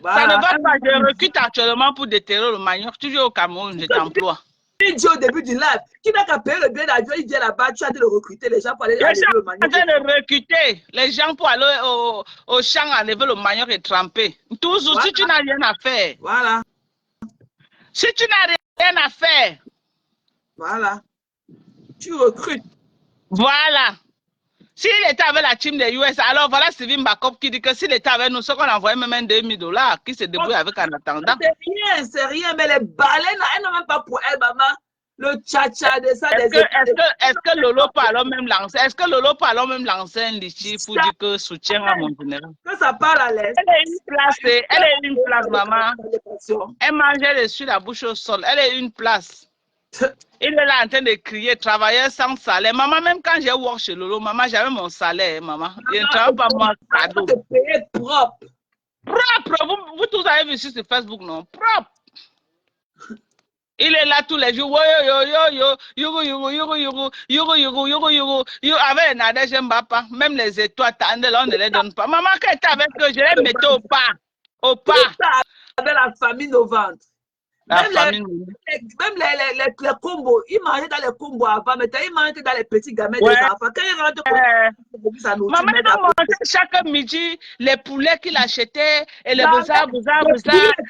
Voilà. Ça ne va pas. Je recrute actuellement pour déterrer le manioc. Toujours au Cameroun, je t'emploie. Il dit au début du live, qui n'a qu'à payer le billet d'avion, il vient là-bas, tu as de recruter les gens pour aller enlever le manioc. Tu as de recruter les gens pour aller au champ enlever le manioc et tremper. Toujours, voilà. Si tu n'as rien à faire. Voilà. Si tu n'as rien à faire. Voilà. Tu recrutes. Voilà. S'il était avec la team des US, alors voilà Sylvie Mbakop qui dit que s'il était avec nous, ce qu'on envoyait même $2000, qui se débrouille avec en attendant. C'est rien, mais les baleines, elles n'ont même pas pour elles, maman. Le tcha-tcha de ça. Est-ce que Lolo peut alors même lancer, un litchi pour dire que soutien à mon général? Que ça parle à l'aise. Elle est une place, maman. Elle mangeait dessus la bouche au sol. Elle est une place. Il est là en train de crier, travailler sans salaire. Maman, même quand j'ai work chez Lolo, maman, j'avais mon salaire, maman. Je ne travaille pas moi cadeau. Te payer propre. Propre. Vous tous avez vu sur Facebook, non? Propre. Il est là tous les jours. Avec Nadège Mbapa, même les étoiles, on ne les donne pas. Maman, quand elle était avec eux, je les mettais au pas. Au pas. Avec la famille au ventre. Même les combos, ils mangeaient dans les combos avant, mais ils mangeaient dans les petits gamins des enfants. Quand ils rentrent, maman, il mangeait chaque midi les poulets qu'il achetait et les bouza.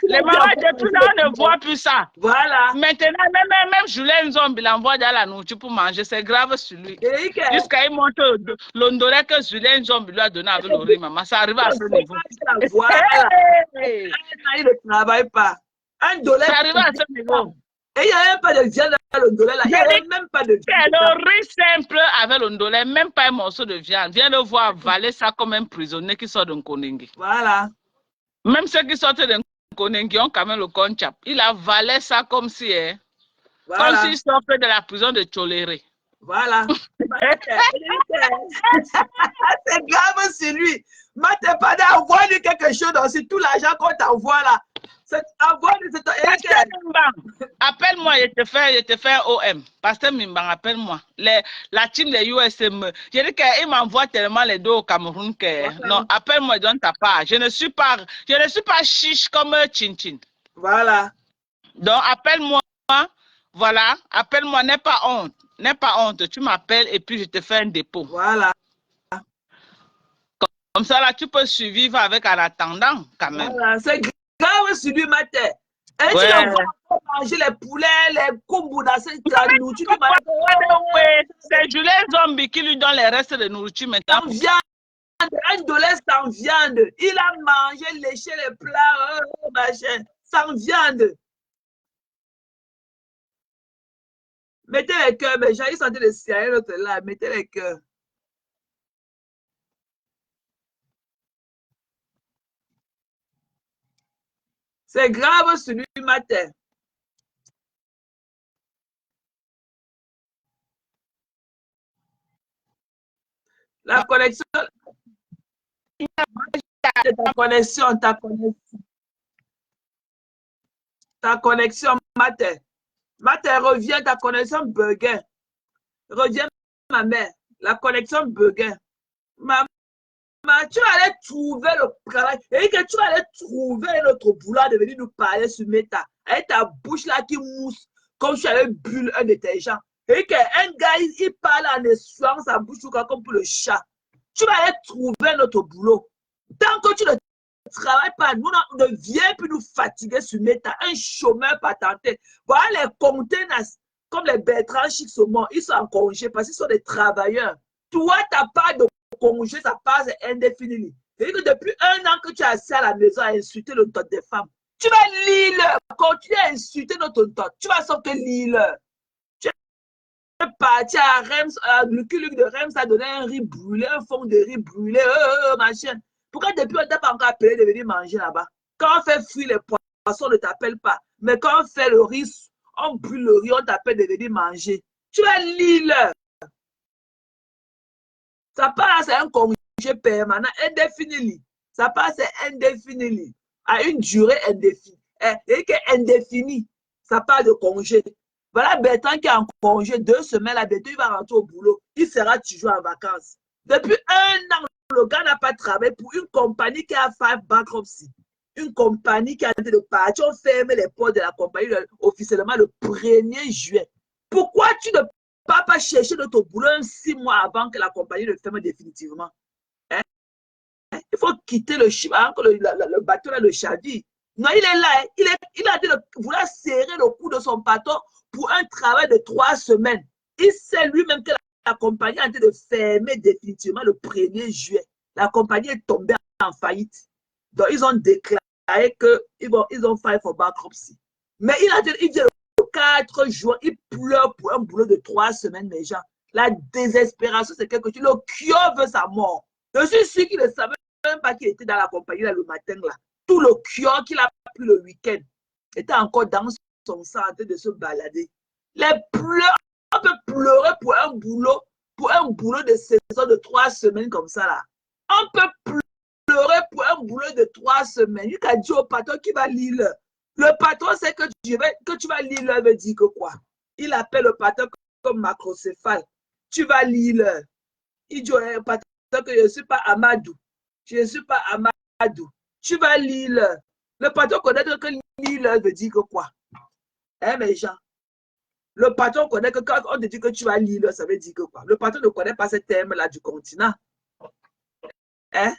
Les mamans, depuis là, on ne voit plus ça. Voilà. Maintenant, même Julien Zombi l'envoie dans la nourriture pour manger, c'est grave sur lui. Jusqu'à il monte l'ondoré que Julien Zombi lui a donné avec le riz, maman. Ça arrive à ce niveau. Voilà. Il ne travaille pas. $1. Ça arrive à ce niveau. Et il n'y a même pas de viande dans l'ondolé là. Il n'y a même pas de viande. Le riz simple avec l'ondolé, même pas un morceau de viande. Viens de voir avaler ça comme un prisonnier qui sort d'un Konengi. Voilà. Même ceux qui sortent d'un Konengi ont quand même le conchap. Il avalait ça comme si, voilà. Comme s'il sortait de la prison de Tcholéré. Voilà. C'est grave sur lui. Mais t'es pas d'avoir quelque chose dans tout l'argent qu'on t'envoie là. Appelle-moi, je te fais OM. Pasteur Mimbang, appelle-moi. La team des USM. Je dis qu'il m'envoie tellement les dos au Cameroun que. Voilà. Non, appelle-moi, donne ta part. Je ne suis pas chiche comme Chin-Chin. Voilà. Donc, appelle-moi. Voilà. Appelle-moi, n'aie pas honte. N'aie pas honte. Tu m'appelles et puis je te fais un dépôt. Voilà. Comme ça, là, tu peux survivre avec en attendant, quand même. Voilà, c'est grave sur lui, ma tête. Et tu vas manger les poulets, les kombou dans cette nourriture. C'est Julien Zombi qui lui donne les restes de nourriture maintenant. Sans viande, $1 sans viande. Il a mangé, léché les plats, machin, sans viande. Mettez les cœurs, mais j'ai senti le ciel, l'autre là, mettez les cœurs. C'est grave sur lui, matin. La connexion. Ta connexion, matin. Matin, reviens, ta connexion bugger. Reviens, ma mère. La connexion bugger. Maman, tu allais trouver le travail. Et que tu allais trouver notre boulot de venir nous parler sur Meta. Avec ta bouche là qui mousse comme si tu avais bu un détergent. Et qu'un gars, il parle en essuyant sa bouche comme pour le chat. Tu vas aller trouver notre boulot. Tant que tu ne travailles pas, nous ne viens plus nous fatiguer sur Meta. Un chômeur patenté. Voilà les conteneurs, comme les Bertrand Chic Saumon, ils sont en congé parce qu'ils sont des travailleurs. Toi, tu n'as pas de congé, ça passe indéfiniment. C'est que depuis 1 an que tu es assis à la maison à insulter le ton des femmes, tu vas lire, continuer à insulter notre ton. Tu vas sortir lire. Tu es parti à Reims, à Lucky Luke de Reims, a donné un riz brûlé, un fond de riz brûlé, machin. Pourquoi depuis on ne t'a pas encore appelé de venir manger là-bas? Quand on fait fuir les poissons, on ne t'appelle pas. Mais quand on fait le riz, on brûle le riz, on t'appelle de venir manger. Tu vas lire. Ça passe à un congé permanent, indéfini. Ça passe indéfiniment, à une durée indéfinie. Et que indéfini, ça part de congé. Voilà Bertrand qui est en congé 2 semaines, là, bientôt il va rentrer au boulot. Il sera toujours en vacances. Depuis 1 an, le gars n'a pas travaillé pour une compagnie qui a fait bankruptcy. Une compagnie qui a été de partir, on ferme les portes de la compagnie officiellement le 1er juillet. Pourquoi tu ne pas chercher notre boulot 6 mois avant que la compagnie le ferme définitivement? Hein? Il faut quitter le bateau, là, le chavire. Non, il est là. Il a dit de vouloir serrer le cou de son patron pour un travail de 3 semaines. Il sait lui-même que la compagnie a été de fermer définitivement le 1er juillet. La compagnie est tombée en faillite. Donc, ils ont déclaré qu'ils ont fait for bankruptcy. Mais il vient de 4 jours, il pleure pour un boulot de 3 semaines, mes gens. La désespération, c'est quelque chose. Le Kyo veut sa mort. Je suis sûr qu'il ne savait même pas qu'il était dans la compagnie là, le matin. Là. Tout le Kyo qu'il a pris le week-end était encore dans son sang en train de se balader. Les pleurs, on peut pleurer pour un boulot de saison de 3 semaines comme ça. Là. On peut pleurer pour un boulot de 3 semaines. Il a dit au patron qui va lire. Le patron sait que tu vas lire, il veut dire que quoi? Il appelle le patron comme macrocéphale. Tu vas lire. Il dit au patron que je ne suis pas Amadou. Je ne suis pas Amadou. Tu vas lire. Le patron connaît que lire veut dire que quoi? Hein, mes gens? Le patron connaît que quand on te dit que tu vas lire, ça veut dire que quoi? Le patron ne connaît pas ce terme-là du continent. Hein?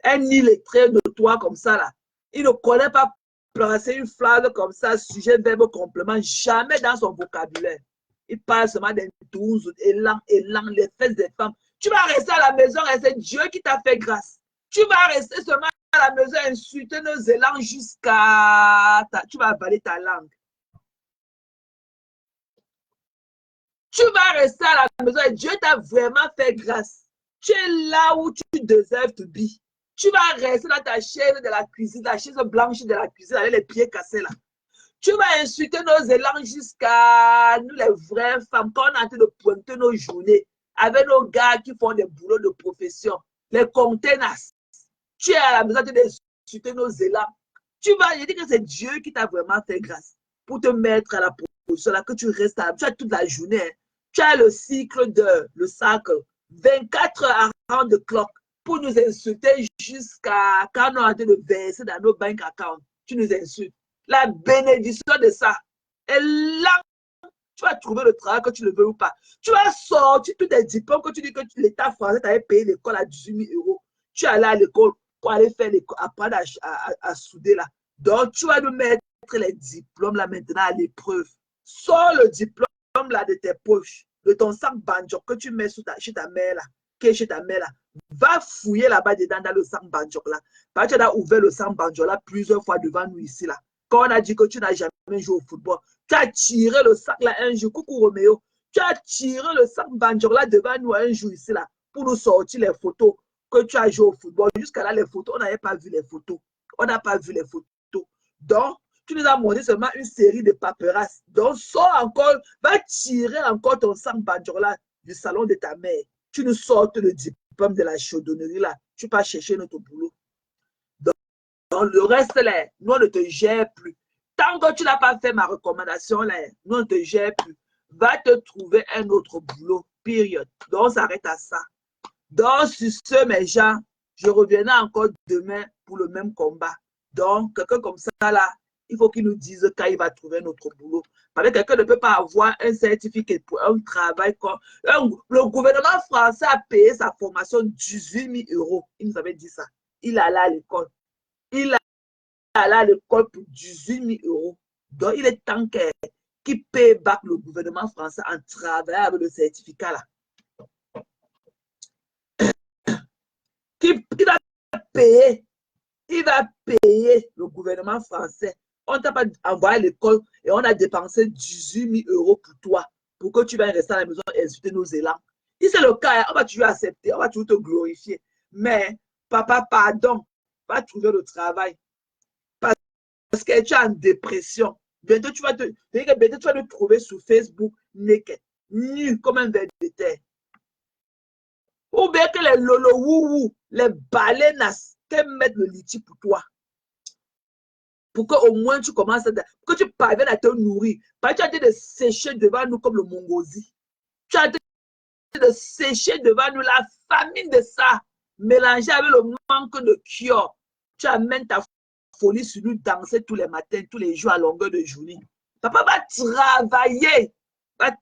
Un illettré de toi comme ça, là. Il ne connaît pas placer une phrase comme ça, sujet, verbe, complément, jamais dans son vocabulaire. Il parle seulement des 12 élans, les fesses des femmes. Tu vas rester à la maison et c'est Dieu qui t'a fait grâce. Tu vas rester seulement à la maison et insulter nos élans jusqu'à... Tu vas avaler ta langue. Tu vas rester à la maison et Dieu t'a vraiment fait grâce. Tu es là où tu deserves to be. Tu vas rester dans ta chaise de la cuisine, la chaise blanche de la cuisine avec les pieds cassés là. Tu vas insulter nos élans jusqu'à nous les vraies femmes quand on est en train de pointer nos journées avec nos gars qui font des boulots de profession, les containers. Tu es à la maison en train d'insulter nos élans. Tu vas dire que c'est Dieu qui t'a vraiment fait grâce pour te mettre à la position là, que tu restes à, tu as toute la journée. Hein. Tu as le cycle le cercle, 24 heures à de clock pour nous insulter jusqu'à quand on est en train de verser dans nos bank accounts. Tu nous insultes. La bénédiction de ça. Et là, tu vas trouver le travail que tu le veux ou pas. Tu vas sortir tous tes diplômes que tu dis que l'État français t'avait payé l'école à 18 000 €. Tu es allé à l'école pour aller faire apprendre à souder là. Donc, tu vas nous mettre les diplômes là maintenant à l'épreuve. Sors le diplôme là de tes poches, de ton sac banjo que tu mets chez ta mère là, qui est chez ta mère là. Va fouiller là-bas dedans dans le sac banjo là. Parce que tu as ouvert le sac banjo là plusieurs fois devant nous ici là. Quand on a dit que tu n'as jamais joué au football, tu as tiré le sac là un jour, coucou Roméo, tu as tiré le sac banjo là devant nous un jour ici là, pour nous sortir les photos que tu as joué au football. Jusqu'à là, les photos, on n'avait pas vu les photos. On n'a pas vu les photos. Donc, tu nous as montré seulement une série de paperasses. Donc, sors encore, va tirer encore ton sac banjo là du salon de ta mère. Tu nous sortes le diplôme de la chaudonnerie là. Tu vas chercher notre boulot. Donc, le reste, là, nous, on ne te gère plus. Tant que tu n'as pas fait ma recommandation, là, nous, on ne te gère plus. Va te trouver un autre boulot, période. Donc, on s'arrête à ça. Donc, sur ce, mes gens, je reviendrai encore demain pour le même combat. Donc, quelqu'un comme ça, là, il faut qu'il nous dise quand il va trouver notre boulot. Parce que quelqu'un ne peut pas avoir un certificat pour un travail. Le gouvernement français a payé sa formation 18 000 €. Il nous avait dit ça. Il allait à l'école. Il allait à l'école pour 18 000 €. Donc, il est temps qu'il paye back le gouvernement français en travaillant avec le certificat là. Il va payer. Il va payer le gouvernement français. On ne t'a pas envoyé à l'école et on a dépensé 18 000 € pour toi, pour que tu vas rester à la maison et insulter nos élans. Si c'est le cas, on va toujours accepter, on va toujours te glorifier. Mais, papa, pardon, va trouver le travail. Parce que tu es en dépression. Bientôt, tu vas te trouver sur Facebook naked, nu comme un ver de terre. Ou bien que les lolo wou, les baleinas, qu'elles mettent le litchi pour toi. Pour qu'au moins tu commences à... Pour que tu parviennes à te nourrir. Parce que tu as été de sécher devant nous comme le mongosi. Tu as été de sécher devant nous la famine de ça. Mélangé avec le manque de cure. Tu amènes ta folie sur nous danser tous les matins, tous les jours à longueur de journée. Papa va travailler. Va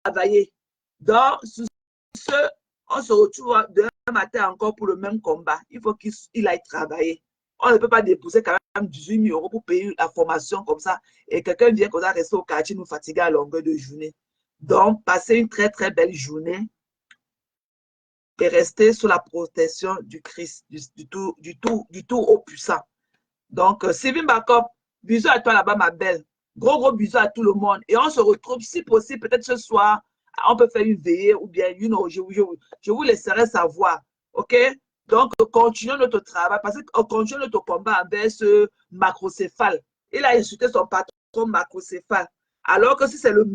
travailler. Donc, sur ce, on se retrouve demain matin encore pour le même combat. Il faut qu'il aille travailler. On ne peut pas déposer quand même 18 000 € pour payer la formation comme ça. Et quelqu'un vient comme ça rester au quartier, nous fatiguer à longueur de journée. Donc, passez une très très belle journée. Et restez sous la protection du Christ, du tout haut puissant. Donc, Sylvie Bakop, bisous à toi là-bas, ma belle. Gros bisous à tout le monde. Et on se retrouve, si possible, peut-être ce soir, on peut faire une veillée ou bien, je vous laisserai savoir. OK? Donc, continuons notre travail parce qu'on continue notre combat envers ce macrocéphale. Il a insulté son patron macrocéphale. Alors que si c'est le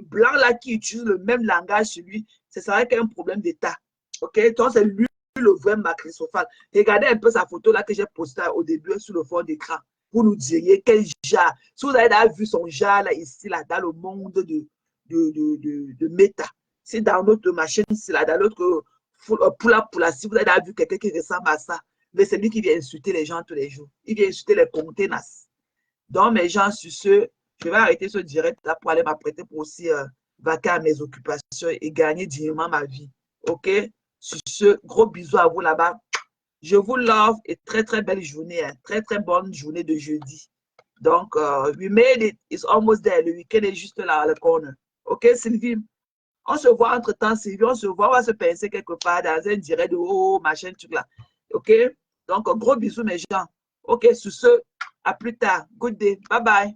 blanc là qui utilise le même langage sur lui, ce serait qu'un problème d'État. OK? Donc, c'est lui le vrai macrocéphale. Regardez un peu sa photo là que j'ai postée au début sur le fond d'écran. Vous nous diriez quel genre. Si vous avez vu son genre là, ici, là, dans le monde de Meta, c'est dans notre machine, c'est là, dans notre Poula, si vous avez vu quelqu'un qui ressemble à ça, mais c'est lui qui vient insulter les gens tous les jours. Il vient insulter les conteneurs. Donc, mes gens, sur ce, je vais arrêter ce direct là pour aller m'apprêter pour aussi vaquer à mes occupations et gagner dignement ma vie. OK? Sur ce, gros bisous à vous là-bas. Je vous love et très, très belle journée. Hein. Très, très bonne journée de jeudi. Donc, we made it. It's almost there. Le week-end est juste là, à la corner. OK, Sylvie? On se voit entre-temps, Sylvie. On se voit, on va se pincer quelque part dans un direct de oh, machin, truc là. OK? Donc, gros bisous, mes gens. OK, sur ce, à plus tard. Good day. Bye bye.